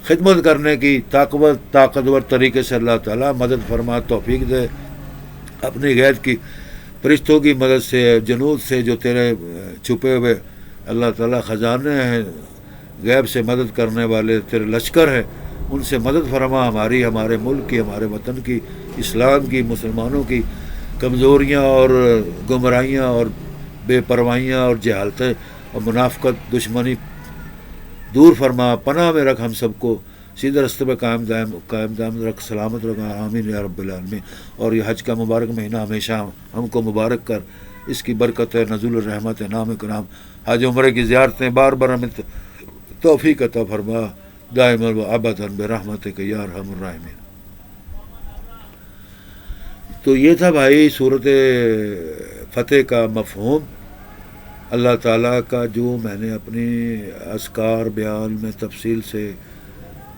خدمت کرنے کی طاقتور طریقے سے اللہ تعالیٰ مدد فرما، توفیق دے، اپنی غیر کی فرشتوں کی مدد سے، جنود سے جو تیرے چھپے ہوئے اللہ تعالیٰ خزانے ہیں، غیب سے مدد کرنے والے تیرے لشکر ہیں، ان سے مدد فرما، ہمارے ملک کی، ہمارے وطن کی، اسلام کی، مسلمانوں کی کمزوریاں اور گمراہیاں اور بے پروائیاں اور جہالتیں اور منافقت دشمنی دور فرما، پناہ میں رکھ، ہم سب کو سیدھے راستے پہ قائم دائم رکھ، سلامت رکھ، آمین یا رب العالمین۔ اور یہ حج کا مبارک مہینہ ہمیشہ ہم کو مبارک کر، اس کی برکت ہے، نزول الرحمت ہے، نام کرام، حج عمرے کی زیارتیں بار بار ہمیں توفیق عطا فرما، دائما و ابدا برحمتک یا ارحم الراحمین۔ تو یہ تھا بھائی صورت فتح کا مفہوم، اللہ تعالیٰ کا جو میں نے اپنی اذکار بیان میں تفصیل سے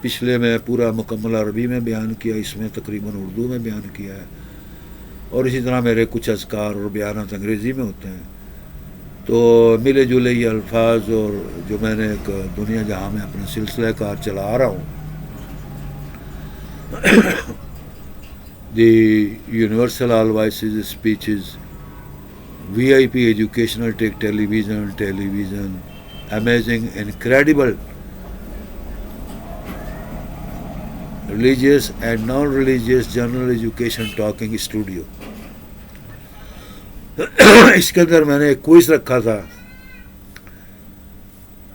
پچھلے میں پورا مکمل عربی میں بیان کیا، اس میں تقریباً اردو میں بیان کیا ہے، اور اسی طرح میرے کچھ اذکار اور بیانات انگریزی میں ہوتے ہیں۔ تو ملے جلے یہ الفاظ اور جو میں نے ایک دنیا جہاں میں اپنا سلسلہ کار چلا آ رہا ہوں، the universal all voices speeches, V I P educational tech television, amazing incredible religious and non religious general education talking studio. اس کے اندر میں نے ایک کوئز رکھا تھا،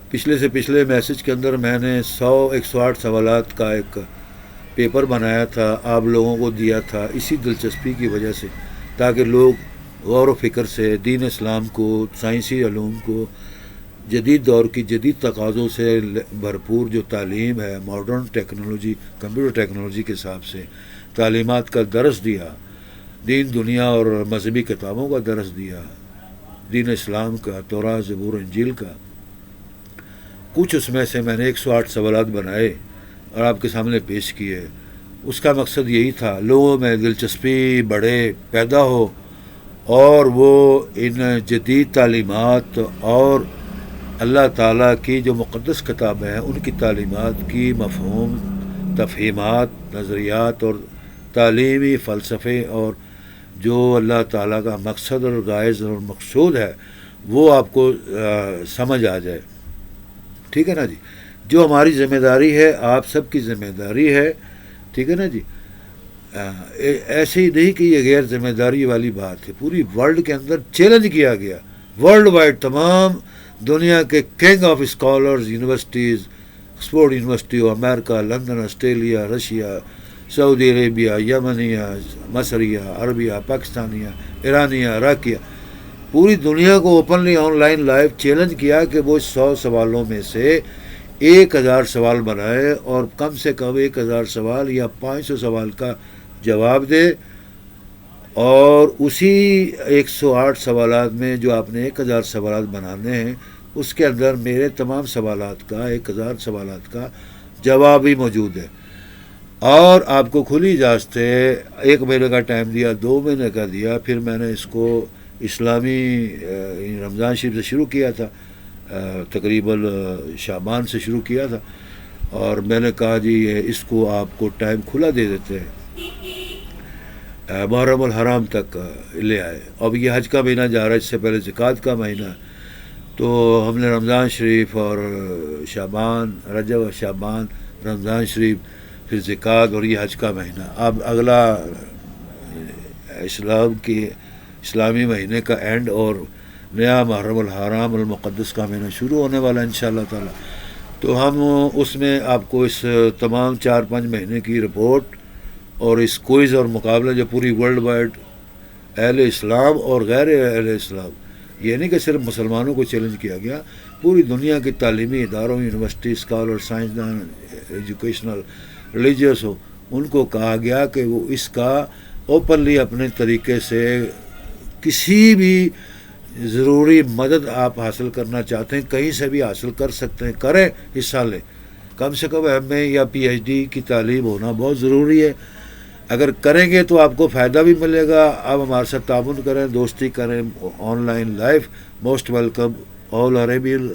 پچھلے میسج کے اندر میں نے 108 سوالات کا ایک پیپر بنایا تھا، آپ لوگوں کو دیا تھا اسی دلچسپی کی وجہ سے، تاکہ لوگ غور و فکر سے دین اسلام کو، سائنسی علوم کو، جدید دور کی جدید تقاضوں سے بھرپور جو تعلیم ہے، ماڈرن ٹیکنالوجی، کمپیوٹر ٹیکنالوجی کے حساب سے تعلیمات کا درس دیا، دین دنیا اور مذہبی کتابوں کا درس دیا، دین اسلام کا، تورات، زبور، انجیل کا۔ کچھ اس میں سے میں نے 108 سوالات بنائے اور آپ کے سامنے پیش کیے۔ اس کا مقصد یہی تھا لوگوں میں دلچسپی بڑھے، پیدا ہو، اور وہ ان جدید تعلیمات اور اللہ تعالیٰ کی جو مقدس کتابیں ہیں ان کی تعلیمات کی مفہوم، تفہیمات، نظریات اور تعلیمی فلسفے اور جو اللہ تعالیٰ کا مقصد اور غائز اور مقصود ہے وہ آپ کو سمجھ آ جائے۔ ٹھیک ہے نا جی، جو ہماری ذمہ داری ہے، آپ سب کی ذمہ داری ہے، ٹھیک ہے نا جی، ایسے ہی نہیں کہ یہ غیر ذمہ داری والی بات ہے، پوری ورلڈ کے اندر چیلنج کیا گیا، ورلڈ وائڈ تمام دنیا کے king of scholars, universities, Oxford university of America, London, Australia, Russia, سعودی عربیہ، یمنیہ، مصریہ، عربیہ، پاکستانیہ، ایرانیہ، عراقیہ، پوری دنیا کو openly online live challenge کیا کہ وہ 100 سوالوں میں سے 1000 سوال بنائے اور کم سے کم 1000 سوال یا 500 سوال کا جواب دے، اور اسی 108 سوالات میں جو آپ نے 1000 سوالات بنانے ہیں اس کے اندر میرے تمام سوالات کا 1000 سوالات کا جواب بھی موجود ہے، اور آپ کو کھلی اجازت ہے۔ 1 مہینے کا ٹائم دیا، 2 مہینے کا دیا، پھر میں نے اس کو اسلامی رمضان شریف سے شروع کیا تھا، تقریباً شعبان سے شروع کیا تھا، اور میں نے کہا جی اس کو آپ کو ٹائم کھلا دے دیتے ہیں، محرم الحرام تک لے آئے۔ اب یہ حج کا مہینہ جا رہا ہے، اس سے پہلے زکوٰۃ کا مہینہ، تو ہم نے رمضان شریف اور شعبان، رجب و شعبان، رمضان شریف، پھر زکوٰۃ اور یہ حج کا مہینہ، اب اگلا اسلامی مہینے کا اینڈ اور نیا محرم الحرام المقدس کا مہینہ شروع ہونے والا ہے انشاءاللہ تعالی۔ تو ہم اس میں آپ کو اس تمام 4-5 مہینے کی رپورٹ اور اس کوئز اور مقابلہ جو پوری ورلڈ وائڈ اہل اسلام اور غیر اہل اسلام، یہ نہیں کہ صرف مسلمانوں کو چیلنج کیا گیا، پوری دنیا کے تعلیمی اداروں، یونیورسٹی، اسکالر، سائنسدان، ایجوکیشنل، ریلیجیس ہو، ان کو کہا گیا کہ وہ اس کا اوپنلی اپنے طریقے سے کسی بھی ضروری مدد آپ حاصل کرنا چاہتے ہیں کہیں سے بھی حاصل کر سکتے ہیں، کریں، حصہ لیں. کم سے کم ایم اے یا پی ایچ ڈی کی تعلیم ہونا بہت ضروری ہے. اگر کریں گے تو آپ کو فائدہ بھی ملے گا. آپ ہمارے ساتھ تعاون کریں، دوستی کریں، on line life most welcome. All Arabian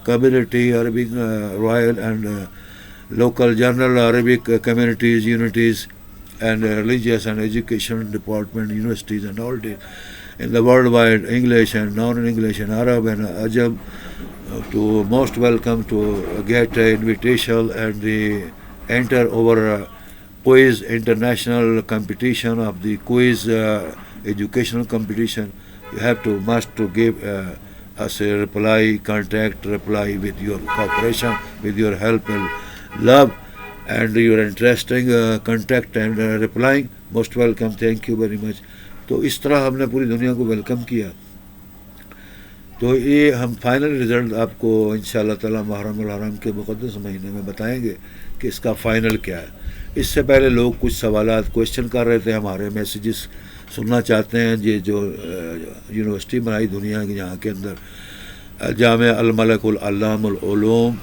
community, Arabic Royal and local general Arabic communities, unities, and religious and education department, universities and all this in the worldwide English and non-English and Arab and Ajam to most welcome to get an invitation and enter our quiz international competition of the quiz educational competition. You have to must to give us a reply, contact reply with your cooperation, with your help and love and your interesting contact and replying. Most welcome. Thank you very much. تو اس طرح ہم نے پوری دنیا کو ویلکم کیا. تو یہ ہم فائنل رزلٹ آپ کو انشاءاللہ تعالی محرم الحرام کے مقدس مہینے میں بتائیں گے کہ اس کا فائنل کیا ہے. اس سے پہلے لوگ کچھ سوالات کویشچن کر رہے تھے، ہمارے میسیجز سننا چاہتے ہیں. یہ جو یونیورسٹی بنائی دنیا کی جہاں کے اندر جامع الملک العلام العلوم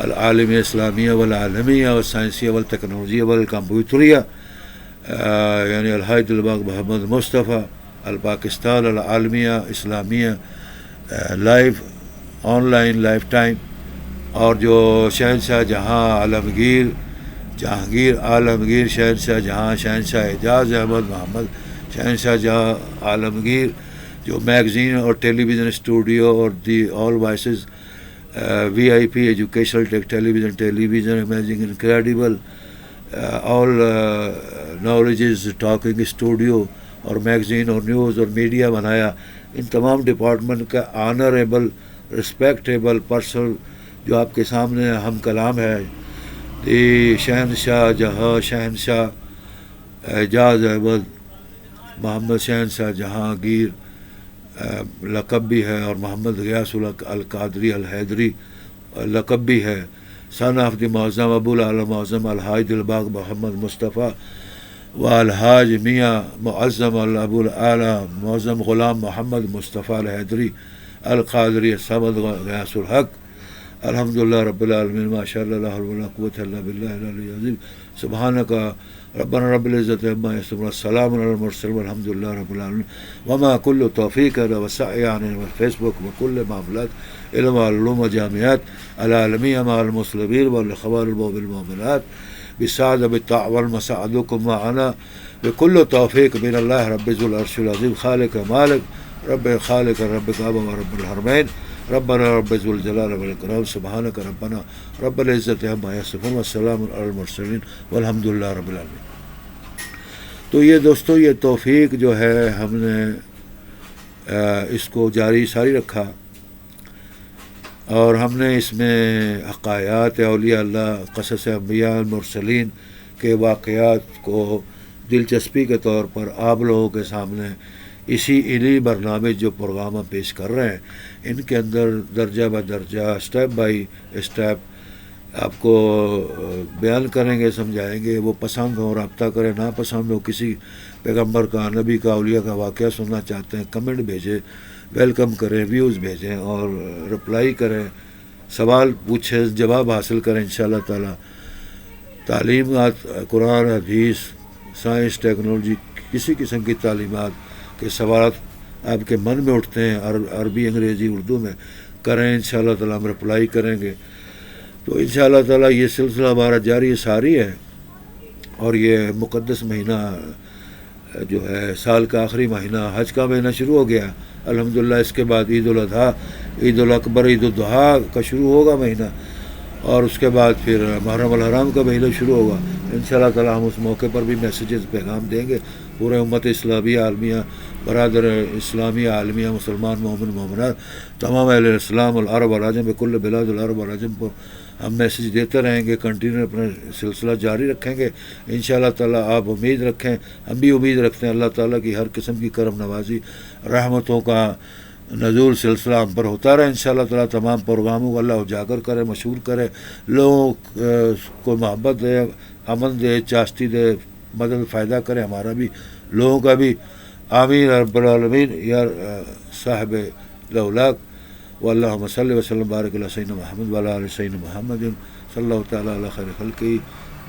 العالم اسلامیہ والعالمیہ والسائنسیہ والتکنالوجیہ والکمپیوٹریہ، یعنی الحاج دلباغ محمد مصطفیٰ الپاکستان العالمیہ اسلامیہ life online lifetime, اور جو شہنشاہ جہاں عالمگیر جہانگیر عالمگیر شہنشاہ جہاں شہنشاہ اعجاز احمد محمد شہنشاہ جہاں عالمگیر، جو میگزین اور ٹیلی ویژن اسٹوڈیو اور دی آل voices we I P educational tele vision amazing incredible all knowledges talking studio اور میگزین اور نیوز اور میڈیا بنایا. ان تمام ڈپارٹمنٹ کا آنریبل رسپیکٹیبل پرسن جو آپ کے سامنے ہم کلام ہے، دی شہنشاہ جہاں شہنشاہ اعجاز احمد محمد شہنشاہ جہانگیر لقب بھی ہے، اور محمد غیاث القادری الحیدری لقب بھی ہے. سن آف دی معظم ابو العالم معظم الحاج دلباغ محمد مصطفیٰ و الحاج میاں معظم ابو العالیٰ معظم غلام محمد مصطفیٰ الحیدری القادری صمد غیاث الحق. الحمدللہ رب العالمین، ماشاء اللہ لا حول ولا قوۃ الا باللہ العلی العظیم. سبحانک ربنا رب العزت عما یصفون، السلام علی المرسلین والحمد للہ رب العالمین. وما کل توفیق وسعی عن فیس بک وکل معاملات علم علوم جامعات العالمیہ مع المسلمین والاخوان المؤمنات بسعد بالتعاون مساعدکم معنا بكل توفیق من اللہ رب ذو العرش العظیم خالق مالک رب خالق رب کعبہ و رب الحرمین ربنا رب ذو الجلال والاکرام. سبحانک ربنا رب العزت عما یصفون والسلام علی المرسلین والحمد للہ رب العالمین. تو یہ دوستو، یہ توفیق جو ہے ہم نے اس کو جاری ساری رکھا، اور ہم نے اس میں حقائقات اولیاء اللہ، قصص انبیاء المرسلین کے واقعات کو دلچسپی کے طور پر آپ لوگوں کے سامنے انہی برنامج جو پروگرام ہم پیش کر رہے ہیں، ان کے اندر درجہ بہ درجہ اسٹیپ بائی اسٹیپ آپ کو بیان کریں گے، سمجھائیں گے. وہ پسند ہو رابطہ کریں، نہ پسند ہو کسی پیغمبر کا، نبی کا، اولیاء کا واقعہ سننا چاہتے ہیں، کمنٹ بھیجیں، ویلکم کریں، ویوز بھیجیں اور رپلائی کریں، سوال پوچھیں، جواب حاصل کریں انشاءاللہ تعالی. تعلیمات قرآن حدیث سائنس ٹیکنالوجی کسی قسم کی تعلیمات کے سوالات آپ کے من میں اٹھتے ہیں عربی انگریزی اردو میں کریں، انشاءاللہ تعالی ہم رپلائی کریں گے. تو انشاءاللہ تعالی یہ سلسلہ ہمارا جاری ساری ہے، اور یہ مقدس مہینہ جو ہے سال کا آخری مہینہ، حج کا مہینہ شروع ہو گیا الحمدللہ. اس کے بعد عید الاضحیٰ، عید الاکبر، عید الضحیٰ کا شروع ہوگا مہینہ، اور اس کے بعد پھر محرم الحرام کا مہینہ شروع ہوگا. انشاءاللہ تعالی ہم اس موقع پر بھی میسیجز پیغام دیں گے پورے امت اسلامیہ عالمیہ برادر اسلامی عالمیہ مسلمان مومن مومنات تمام اہل اسلام العرب والعجم بکل بلاد العرب والعجم کو ہم میسیج دیتے رہیں گے، کنٹینیو اپنا سلسلہ جاری رکھیں گے انشاءاللہ تعالی۔ آپ امید رکھیں، ہم بھی امید رکھتے ہیں اللہ تعالیٰ کی ہر قسم کی کرم نوازی رحمتوں کا نزول سلسلہ ہم پر ہوتا رہے انشاءاللہ تعالیٰ۔ تمام پروگراموں کو اللہ اجاگر کرے، مشہور کرے، لوگوں کو محبت دے، امن دے، چاشتی دے، مدد فائدہ کرے ہمارا بھی لوگوں کا بھی، آمین رب العالمین یا صاحب لولاک۔ واللہم صلی وسلم بارک علی سیدنا محمد وعلی آل سیدنا محمد صلی اللہ تعالیٰ علی خیر خلقہ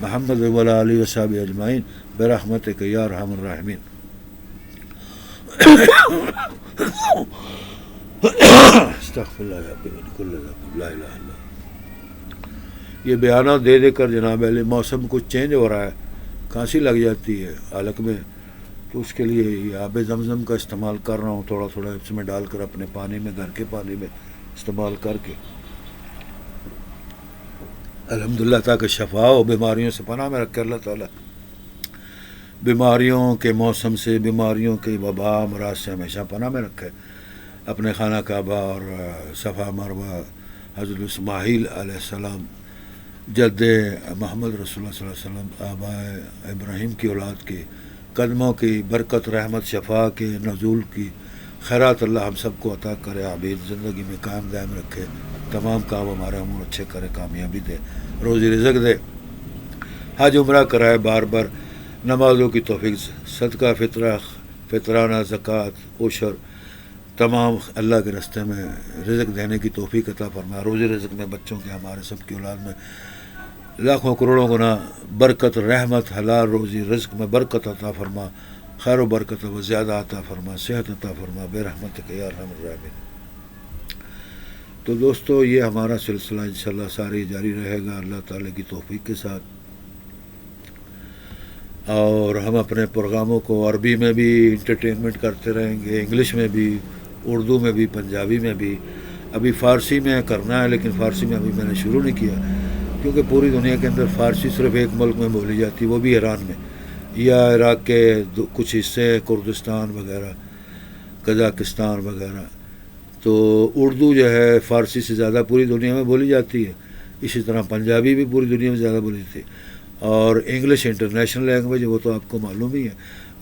محمد وعلی آلہ وصحبہ اجمعین برحمتک یا ارحم الراحمین۔ استغفر اللہ ربی من کل ذنب لا الہ الا اللہ۔ یہ بیانات دے دے کر جناب علی موسم کچھ چینج ہو رہا ہے، کھانسی لگ جاتی ہے حلق میں، تو اس کے لیے یہ آب زمزم کا استعمال کر رہا ہوں، تھوڑا تھوڑا اس میں ڈال کر اپنے پانی میں، گھر کے پانی میں استعمال کر کے الحمدللہ، تاکہ شفا ہو، بیماریوں سے پناہ میں رکھے اللہ تعالیٰ، بیماریوں کے موسم سے، بیماریوں کے وبا امراض سے ہمیشہ پناہ میں رکھے۔ اپنے خانہ کعبہ اور صفا مروہ حضرت اسماعیل علیہ السلام جد محمد رسول اللہ صلی اللہ علیہ وسلم آباء ابراہیم کی اولاد کے قدموں کی برکت، رحمت، شفا کے نزول کی خیرات اللہ ہم سب کو عطا کرے، عابد زندگی میں قائم دائم رکھے، تمام کام ہمارے امور اچھے کرے، کامیابی دے، روزی رزق دے، حج عمرہ کرائے، بار بار نمازوں کی توفیق، صدقہ فطرانہ، زکوٰۃ، عشر، تمام اللہ کے راستے میں رزق دینے کی توفیق عطا فرما، روزی رزق میں بچوں کے، ہمارے سب کی اولاد میں لاکھوں کروڑوں گنا برکت، رحمت، حلال روزی رزق میں برکت عطا فرما، خیر و برکت و زیادہ عطا فرما، صحت عطا فرما بے رحمتک یا ارحم الراحمین۔ تو دوستو یہ ہمارا سلسلہ انشاءاللہ ساری جاری رہے گا اللہ تعالیٰ کی توفیق کے ساتھ، اور ہم اپنے پروگراموں کو عربی میں بھی انٹرٹینمنٹ کرتے رہیں گے، انگلش میں بھی، اردو میں بھی، پنجابی میں بھی، ابھی فارسی میں کرنا ہے لیکن فارسی میں ابھی میں نے شروع نہیں کیا کیونکہ پوری دنیا کے اندر فارسی صرف ایک ملک میں بولی جاتی ہے، وہ بھی ایران میں، یا عراق کے کچھ حصے، کردستان وغیرہ، قزاقستان وغیرہ، تو اردو جو ہے فارسی سے زیادہ پوری دنیا میں بولی جاتی ہے، اسی طرح پنجابی بھی پوری دنیا میں زیادہ بولی جاتی ہے، اور انگلش انٹرنیشنل لینگویج ہے، وہ تو آپ کو معلوم ہی ہے،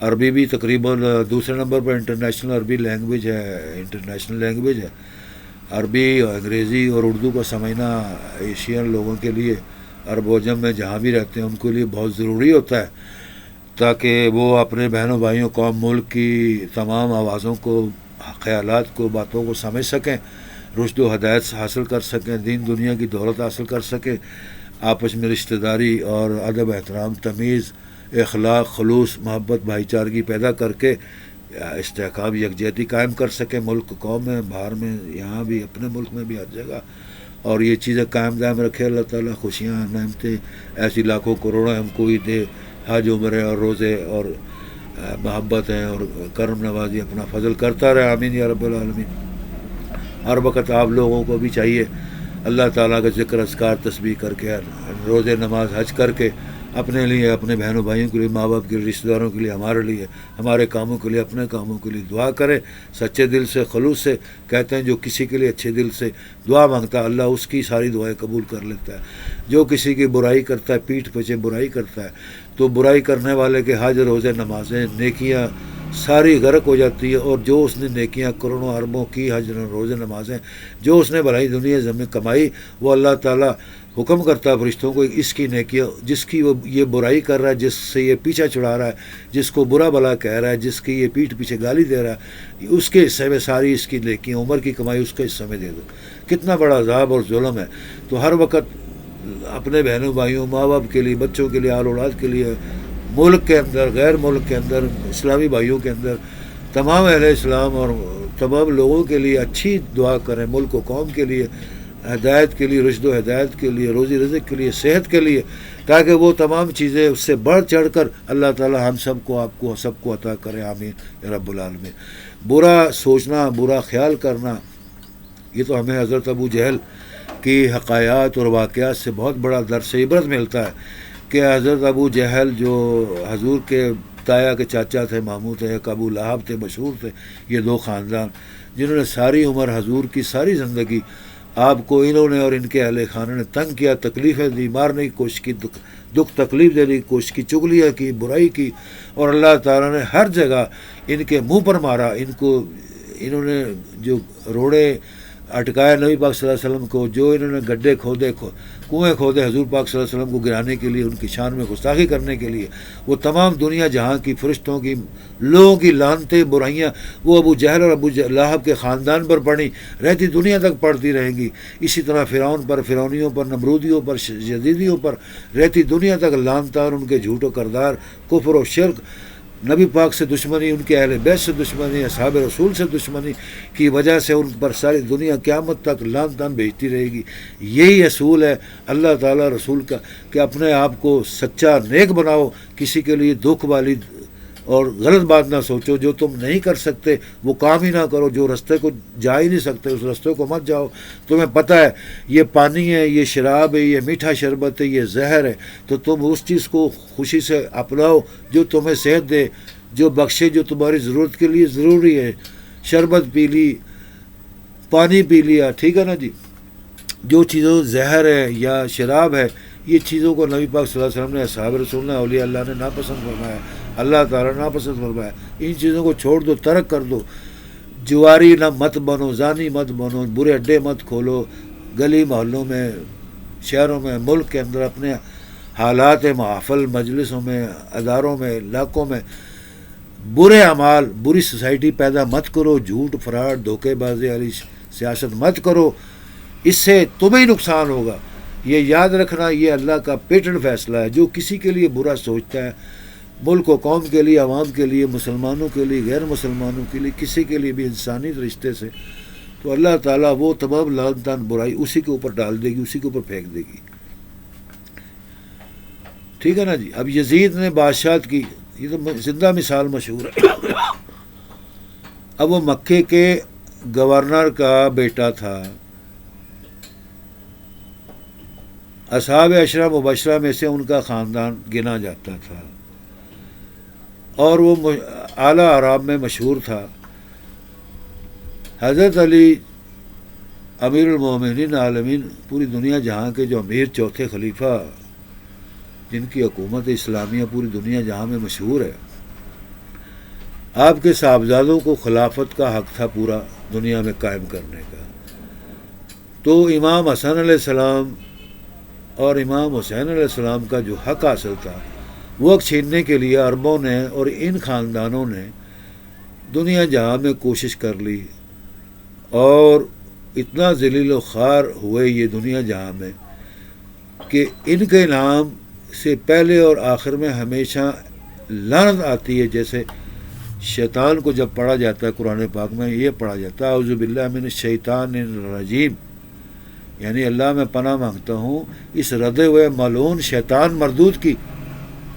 عربی بھی تقریباً دوسرے نمبر پر انٹرنیشنل عربی لینگویج ہے، انٹرنیشنل لینگویج ہے۔ عربی، انگریزی اور اردو کا سمجھنا ایشین لوگوں کے لیے، عرب و عجم میں جہاں بھی رہتے ہیں ان کے لیے بہت ضروری ہوتا ہے، تاکہ وہ اپنے بہنوں بھائیوں، قوم، ملک کی تمام آوازوں کو، خیالات کو، باتوں کو سمجھ سکیں، رشد و ہدایت حاصل کر سکیں، دین دنیا کی دولت حاصل کر سکیں، آپس میں رشتہ داری اور ادب، احترام، تمیز، اخلاق، خلوص، محبت، بھائی چارگی پیدا کر کے استحکام، یکجہتی قائم کر سکیں، ملک، قوم میں، باہر میں، یہاں بھی، اپنے ملک میں بھی، ہر جگہ، اور یہ چیزیں قائم دائم رکھے اللہ تعالیٰ، خوشیاں، نعمتیں ایسی لاکھوں کروڑوں ہم کو ہی دے، حج عمرے اور روزے اور محبتیں اور کرم نوازی اپنا فضل کرتا رہے، آمین یا رب العالمین۔ ہر وقت آپ لوگوں کو بھی چاہیے اللہ تعالیٰ کا ذکر، اذکار، تسبیح کر کے، روزے، نماز، حج کر کے، اپنے لیے، اپنے بہنوں بھائیوں کے لیے، ماں باپ کے لیے، رشتہ داروں کے لیے، ہمارے لیے، ہمارے کاموں کے لیے، اپنے کاموں کے لیے دعا کرے، سچے دل سے، خلوص سے۔ کہتے ہیں جو کسی کے لیے اچھے دل سے دعا مانگتا ہے اللہ اس کی ساری دعائیں قبول کر لیتا ہے، جو کسی کی برائی کرتا ہے، پیٹھ پیچھے برائی کرتا ہے، تو برائی کرنے والے کے حج، روزے، نمازیں، نیکیاں ساری غرق ہو جاتی ہے، اور جو اس نے نیکیاں کروڑوں اربوں کی، حج، روزے، نمازیں، جو اس نے بھلائی دنیا میں کمائی، وہ اللہ تعالیٰ حکم کرتا ہے فرشتوں کو، اس کی نیکیاں، جس کی وہ یہ برائی کر رہا ہے، جس سے یہ پیچھا چھڑا رہا ہے، جس کو برا بھلا کہہ رہا ہے، جس کی یہ پیٹھ پیچھے گالی دے رہا ہے، اس کے حصے میں ساری اس کی نیکیاں، عمر کی کمائی اس کے حصے میں دے دو۔ کتنا بڑا عذاب اور ظلم ہے۔ تو ہر وقت اپنے بہنوں بھائیوں، ماں باپ کے لیے، بچوں کے لیے، آل اولاد کے لیے، ملک کے اندر، غیر ملک کے اندر، اسلامی بھائیوں کے اندر، تمام اہل اسلام اور تمام لوگوں کے لیے اچھی دعا کریں، ملک و قوم کے لیے، ہدایت کے لیے، رشد و ہدایت کے لیے، روزی رزق کے لیے، صحت کے لیے، تاکہ وہ تمام چیزیں اس سے بڑھ چڑھ کر اللہ تعالی ہم سب کو، آپ کو، سب کو عطا کرے، آمین یا رب العالمین۔ برا سوچنا، برا خیال کرنا، یہ تو ہمیں حضرت ابو جہل کی حقایات اور واقعات سے بہت بڑا درس عبرت ملتا ہے کہ حضرت ابو جہل جو حضور کے تایا کے چاچا تھے، ماموں تھے، ایک ابو لہب تھے، مشہور تھے، یہ دو خاندان جنہوں نے ساری عمر حضور کی ساری زندگی آپ کو انہوں نے اور ان کے اہل خانہ نے تنگ کیا، تکلیفیں دی، مارنے کی کوشش کی، دکھ تکلیف دینے کی کوشش کی، چغلیاں کی، برائی کی، اور اللہ تعالیٰ نے ہر جگہ ان کے منہ پر مارا، انہوں نے جو روڑے اٹکایا نبی پاک صلی اللہ علیہ وسلم کو، جو انہوں نے گڈھے کھودے، کنویں کھودے حضور پاک صلی اللہ علیہ وسلم کو گرانے کے لیے، ان کی شان میں گستاخی کرنے کے لیے، وہ تمام دنیا جہاں کی فرشتوں کی، لوگوں کی لعنتیں، برائیاں وہ ابو جہل اور ابو لہب کے خاندان پر پڑیں، رہتی دنیا تک پڑتی رہیں گی۔ اسی طرح فرعون پر، فرعونیوں پر، نمرودیوں پر، یزیدیوں پر رہتی دنیا تک لعنتیں، اور ان کے جھوٹ و کردار، کفر و شرک، نبی پاک سے دشمنی، ان کے اہل بیت سے دشمنی، اصحاب رسول سے دشمنی کی وجہ سے ان پر ساری دنیا قیامت تک لعن طعن بھیجتی رہے گی۔ یہی اصول ہے اللہ تعالیٰ رسول کا کہ اپنے آپ کو سچا نیک بناؤ، کسی کے لیے دکھ والی اور غلط بات نہ سوچو، جو تم نہیں کر سکتے وہ کام ہی نہ کرو، جو رستے کو جا ہی نہیں سکتے اس رستے کو مت جاؤ۔ تمہیں پتہ ہے یہ پانی ہے، یہ شراب ہے، یہ میٹھا شربت ہے، یہ زہر ہے، تو تم اس چیز کو خوشی سے اپناؤ جو تمہیں صحت دے، جو بخشے، جو تمہاری ضرورت کے لیے ضروری ہے۔ شربت پی لی، پانی پی لیا، ٹھیک ہے نا جی۔ جو چیزوں زہر ہے یا شراب ہے، یہ چیزوں کو نبی پاک صلی اللہ علیہ وسلم نے، اصحاب رسول نے، اولیاء اللہ نے ناپسند فرمایا، اللہ تعالیٰ نے ناپسند فرمایا۔ ان چیزوں کو چھوڑ دو، ترک کر دو۔ جواری نہ مت بنو، زانی مت بنو، برے اڈے مت کھولو، گلی محلوں میں، شہروں میں، ملک کے اندر اپنے حالات محافل، مجلسوں میں، اداروں میں، علاقوں میں برے اعمال، بری سوسائٹی پیدا مت کرو، جھوٹ فراڈ دھوکے بازی والی سیاست مت کرو، اس سے تمہیں نقصان ہوگا۔ یہ یاد رکھنا، یہ اللہ کا پیٹنٹ فیصلہ ہے۔ جو کسی کے لیے برا سوچتا ہے، ملک و قوم کے لیے، عوام کے لیے، مسلمانوں کے لیے، غیر مسلمانوں کے لیے، کسی کے لیے بھی انسانی رشتے سے، تو اللہ تعالیٰ وہ تمام لعن طعن برائی اسی کے اوپر ڈال دے گی، اسی کے اوپر پھینک دے گی، ٹھیک ہے نا جی۔ اب یزید نے بادشاہت کی، یہ تو زندہ مثال مشہور ہے۔ اب وہ مکے کے گورنر کا بیٹا تھا، اصحاب عشرہ مبشرہ میں سے ان کا خاندان گنا جاتا تھا، اور وہ اعلیٰ عرب میں مشہور تھا۔ حضرت علی امیر المومنین عالمین، پوری دنیا جہاں کے جو امیر، چوتھے خلیفہ، جن کی حکومت اسلامیہ پوری دنیا جہاں میں مشہور ہے، آپ کے صاحبزادوں کو خلافت کا حق تھا پورا دنیا میں قائم کرنے کا۔ تو امام حسن علیہ السلام اور امام حسین علیہ السلام کا جو حق حاصل تھا، وہ حق چھیننے کے لیے عربوں نے اور ان خاندانوں نے دنیا جہاں میں کوشش کر لی، اور اتنا ذلیل و خوار ہوئے یہ دنیا جہاں میں کہ ان کے نام سے پہلے اور آخر میں ہمیشہ لعنت آتی ہے۔ جیسے شیطان کو جب پڑھا جاتا ہے قرآن پاک میں، یہ پڑھا جاتا ہے اعوذ باللہ من الشیطان الرجیم، یعنی اللہ میں پناہ مانگتا ہوں اس ردے ہوئے ملعون شیطان مردود کی،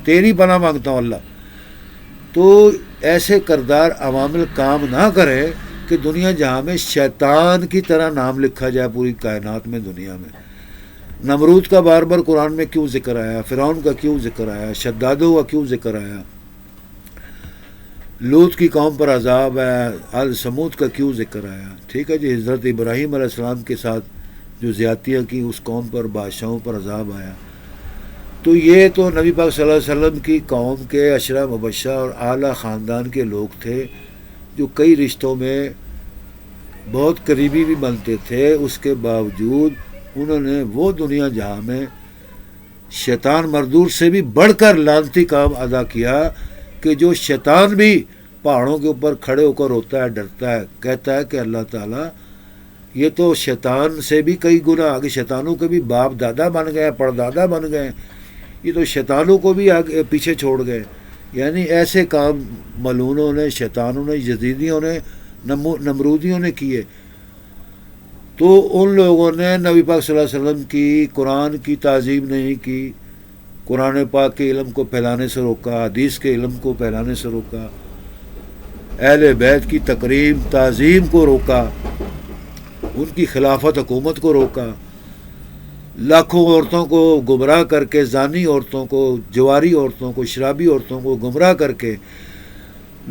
تیری پناہ مانگتا ہوں اللہ۔ تو ایسے کردار عوامل کام نہ کرے کہ دنیا جہاں میں شیطان کی طرح نام لکھا جائے پوری کائنات میں، دنیا میں۔ نمرود کا بار بار قرآن میں کیوں ذکر آیا، فرعون کا کیوں ذکر آیا، شدادوں کا کیوں ذکر آیا، لوط کی قوم پر عذاب آیا، آل سمود کا کیوں ذکر آیا، ٹھیک ہے جی۔ حضرت ابراہیم علیہ السلام کے ساتھ جو زیادتیاں کی، اس قوم پر، بادشاہوں پر عذاب آیا۔ تو یہ تو نبی پاک صلی اللہ علیہ وسلم کی قوم کے عشرہ مبشرہ اور اعلیٰ خاندان کے لوگ تھے، جو کئی رشتوں میں بہت قریبی بھی بنتے تھے۔ اس کے باوجود انہوں نے وہ دنیا جہاں میں شیطان مردود سے بھی بڑھ کر لعنتی کام ادا کیا کہ جو شیطان بھی پہاڑوں کے اوپر کھڑے ہو کر روتا ہے، ڈرتا ہے، کہتا ہے کہ اللہ تعالیٰ یہ تو شیطان سے بھی کئی گنا آگے، شیطانوں کے بھی باپ دادا بن گئے، پردادا بن گئے، یہ تو شیطانوں کو بھی آگے پیچھے چھوڑ گئے۔ یعنی ایسے کام ملعونوں نے، شیطانوں نے، یزیدیوں نے، نمرودیوں نے کیے۔ تو ان لوگوں نے نبی پاک صلی اللہ علیہ وسلم کی قرآن کی تعظیم نہیں کی، قرآن پاک کے علم کو پھیلانے سے روکا، حدیث کے علم کو پھیلانے سے روکا، اہل بیت کی تقریب تعظیم کو روکا، ان کی خلافت حکومت کو روکا۔ لاکھوں عورتوں کو گمراہ کر کے، زانی عورتوں کو، جواری عورتوں کو، شرابی عورتوں کو گمراہ کر کے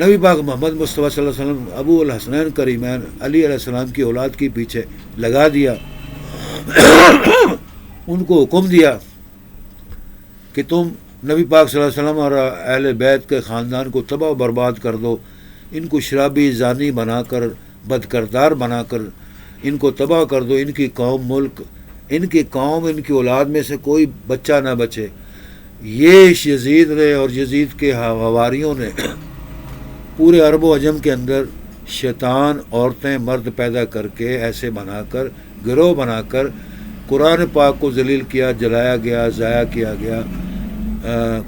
نبی پاک محمد مصطفیٰ صلی اللہ علیہ وسلم ابو الحسنین کریمین علی علیہ السلام کی اولاد کے پیچھے لگا دیا، ان کو حکم دیا کہ تم نبی پاک صلی اللہ علیہ وسلم اور اہل بیت کے خاندان کو تباہ و برباد کر دو، ان کو شرابی، زانی بنا کر، بد کردار بنا کر ان کو تباہ کر دو، ان کی قوم، ملک، ان کی قوم، ان کی اولاد میں سے کوئی بچہ نہ بچے۔ یہ یزید نے اور یزید کے حواریوں نے پورے عرب و عجم کے اندر شیطان، عورتیں، مرد پیدا کر کے ایسے بنا کر، گروہ بنا کر قرآن پاک کو ذلیل کیا، جلایا گیا، ضائع کیا گیا،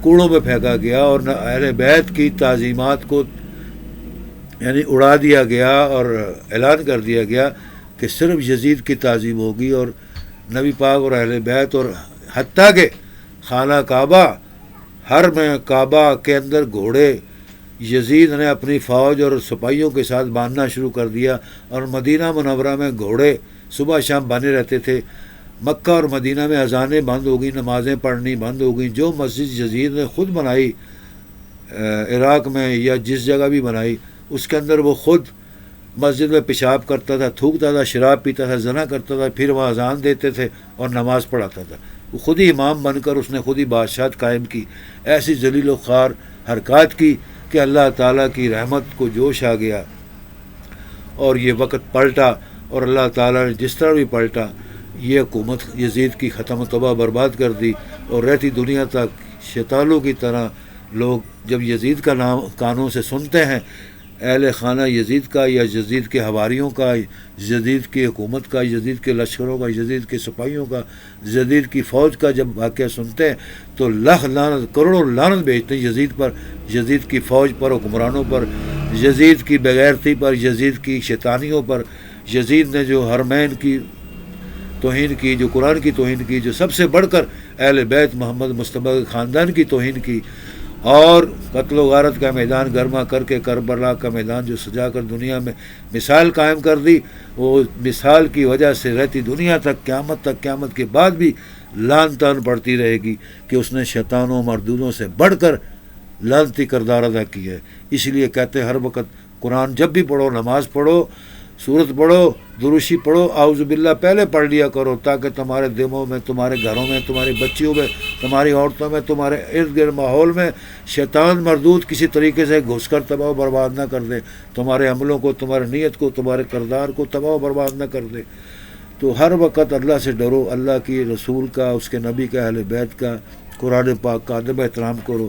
کوڑوں میں پھینکا گیا، اور اہل بیت کی تعظیمات کو یعنی اڑا دیا گیا اور اعلان کر دیا گیا کہ صرف یزید کی تعظیم ہوگی، اور نبی پاک اور اہل بیت، اور حتیٰ کہ خانہ کعبہ، حرم کعبہ کے اندر گھوڑے یزید نے اپنی فوج اور سپاہیوں کے ساتھ باندھنا شروع کر دیا، اور مدینہ منورہ میں گھوڑے صبح شام باندھے رہتے تھے۔ مکہ اور مدینہ میں اذانیں بند ہو گئیں، نمازیں پڑھنی بند ہو گئیں۔ جو مسجد یزید نے خود بنائی عراق میں یا جس جگہ بھی بنائی، اس کے اندر وہ خود مسجد میں پیشاب کرتا تھا، تھوکتا تھا، شراب پیتا تھا، زنا کرتا تھا، پھر وہاں اذان دیتے تھے اور نماز پڑھاتا تھا۔ وہ خود ہی امام بن کر اس نے خود ہی بادشاہت قائم کی، ایسی ذلیل و خوار حرکات کی کہ اللہ تعالیٰ کی رحمت کو جوش آ گیا، اور یہ وقت پلٹا، اور اللہ تعالیٰ نے جس طرح بھی پلٹا یہ حکومت یزید کی ختم و تباہ برباد کر دی، اور رہتی دنیا تک شیطانوں کی طرح لوگ جب یزید کا نام کانوں سے سنتے ہیں، اہل خانہ یزید کا یا یزید کے حواریوں کا، یزید کی حکومت کا، یزید کے لشکروں کا، یزید کے سپاہیوں کا، یزید کی فوج کا جب واقعہ سنتے ہیں تو لاکھ لعنت، کروڑوں لعنت بھیجتے ہیں یزید پر، یزید کی فوج پر، حکمرانوں پر، یزید کی بغیرتی پر، یزید کی شیطانیوں پر۔ یزید نے جو حرمین کی توہین کی، جو قرآن کی توہین کی، جو سب سے بڑھ کر اہل بیت محمد مصطفیٰ کے خاندان کی توہین کی، اور قتل و غارت کا میدان گرما کر کے کربلا کا میدان جو سجا کر دنیا میں مثال قائم کر دی، وہ مثال کی وجہ سے رہتی دنیا تک، قیامت کے بعد بھی لعن طعن پڑتی رہے گی کہ اس نے شیطانوں مردودوں سے بڑھ کر لعنتی کردار ادا کیا ہے۔ اس لیے کہتے ہیں ہر وقت قرآن جب بھی پڑھو، نماز پڑھو، سورت پڑھو، دروشی پڑھو، اعوذ باللہ پہلے پڑھ لیا کرو، تاکہ تمہارے دلوں میں، تمہارے گھروں میں، تمہاری بچیوں میں، تمہاری عورتوں میں، تمہارے ارد گرد ماحول میں شیطان مردود کسی طریقے سے گھس کر تباہ و برباد نہ کر دے، تمہارے عملوں کو، تمہاری نیت کو، تمہارے کردار کو تباہ و برباد نہ کر دے۔ تو ہر وقت اللہ سے ڈرو، اللہ کی رسول کا، اس کے نبی کا، اہل بیت کا، قرآن پاک کا ادب احترام کرو،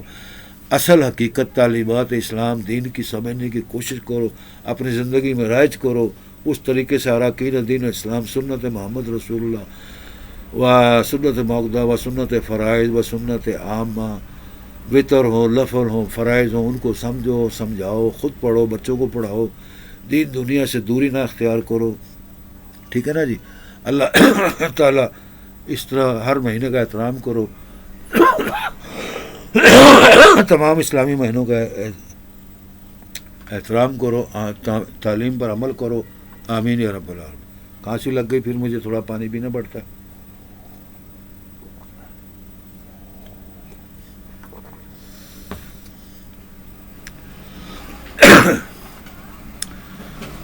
اصل حقیقت تعلیمات اسلام دین کی سمجھنے کی کوشش کرو، اپنی زندگی میں رائج کرو، اس طریقے سے اراکین دین اسلام، سنت محمد رسول اللہ و سنت موقدہ و سنت فرائض و سنت عامہ، وطر ہو، لفل ہو، فرائض ہوں، ان کو سمجھو، سمجھاؤ، خود پڑھو، بچوں کو پڑھاؤ، دین دنیا سے دوری نہ اختیار کرو، ٹھیک ہے نا جی۔ اللہ تعالیٰ اس طرح ہر مہینے کا احترام کرو، تمام اسلامی مہینوں کا احترام کرو، تعلیم پر عمل کرو، آمین یا رب العالمین۔ کھانسی لگ گئی، پھر مجھے تھوڑا پانی پینا پڑتا ہے۔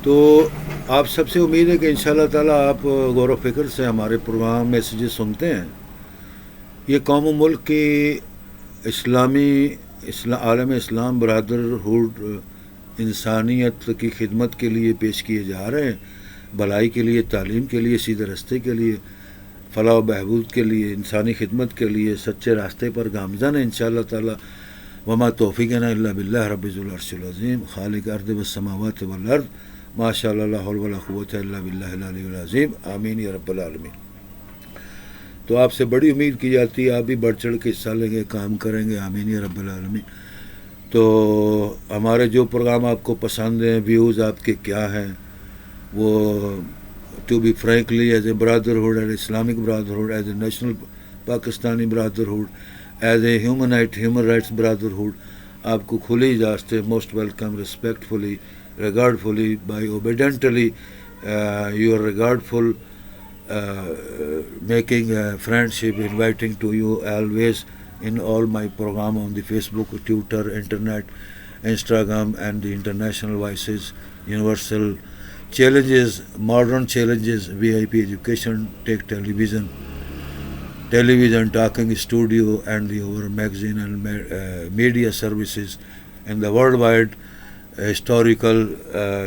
تو آپ سب سے امید ہے کہ انشاءاللہ تعالیٰ آپ غور و فکر سے ہمارے پروگرام میسیجز سنتے ہیں۔ یہ قوم و ملک کی عالم اسلام برادرہوڈ انسانیت کی خدمت کے لیے پیش کیے جا رہے ہیں، بھلائی کے لیے، تعلیم کے لیے، سیدھے راستے کے لیے، فلاح و بہبود کے لیے، انسانی خدمت کے لیے، سچے راستے پر گامزن ہے انشاءاللہ تعالیٰ۔ وما توفیقنا الا باللہ رب العرش العظیم خالق ارض والسماوات والارض ما شاء اللہ لا حول ولا قوۃ الا باللہ العلی العظیم آمین یا رب العالمین۔ تو آپ سے بڑی امید کی جاتی ہے، آپ بھی بڑھ چڑھ کے حصہ لیں گے، کام کریں گے، آمین یا رب العالمین۔ تو ہمارے جو پروگرام آپ کو پسند ہیں، ویوز آپ کے کیا ہیں، وہ to be frankly as a brotherhood, as a Islamic brotherhood, as a national Pakistani brotherhood, as a human rights brotherhood, آپ کو کھلی اجازت ہے، most welcome, respectfully, regardfully, by obediently, you are regardful making a friendship, inviting to you always in all my program on the Facebook, Twitter, Internet, Instagram, and the international voices, universal challenges, modern challenges, VIP education, tech television, television talking studio, and the over magazine and media services, and the worldwide historical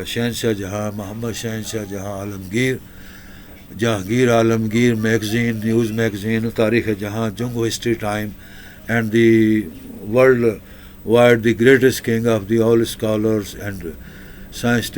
Shahenshah Jahan, Muhammad Shahenshah Jahan Alamgir, Jahangir Alamgir magazine, news magazine, Tarikh Jahan, Jungo History Time, and the worldwide, the greatest king of the all scholars and scientists.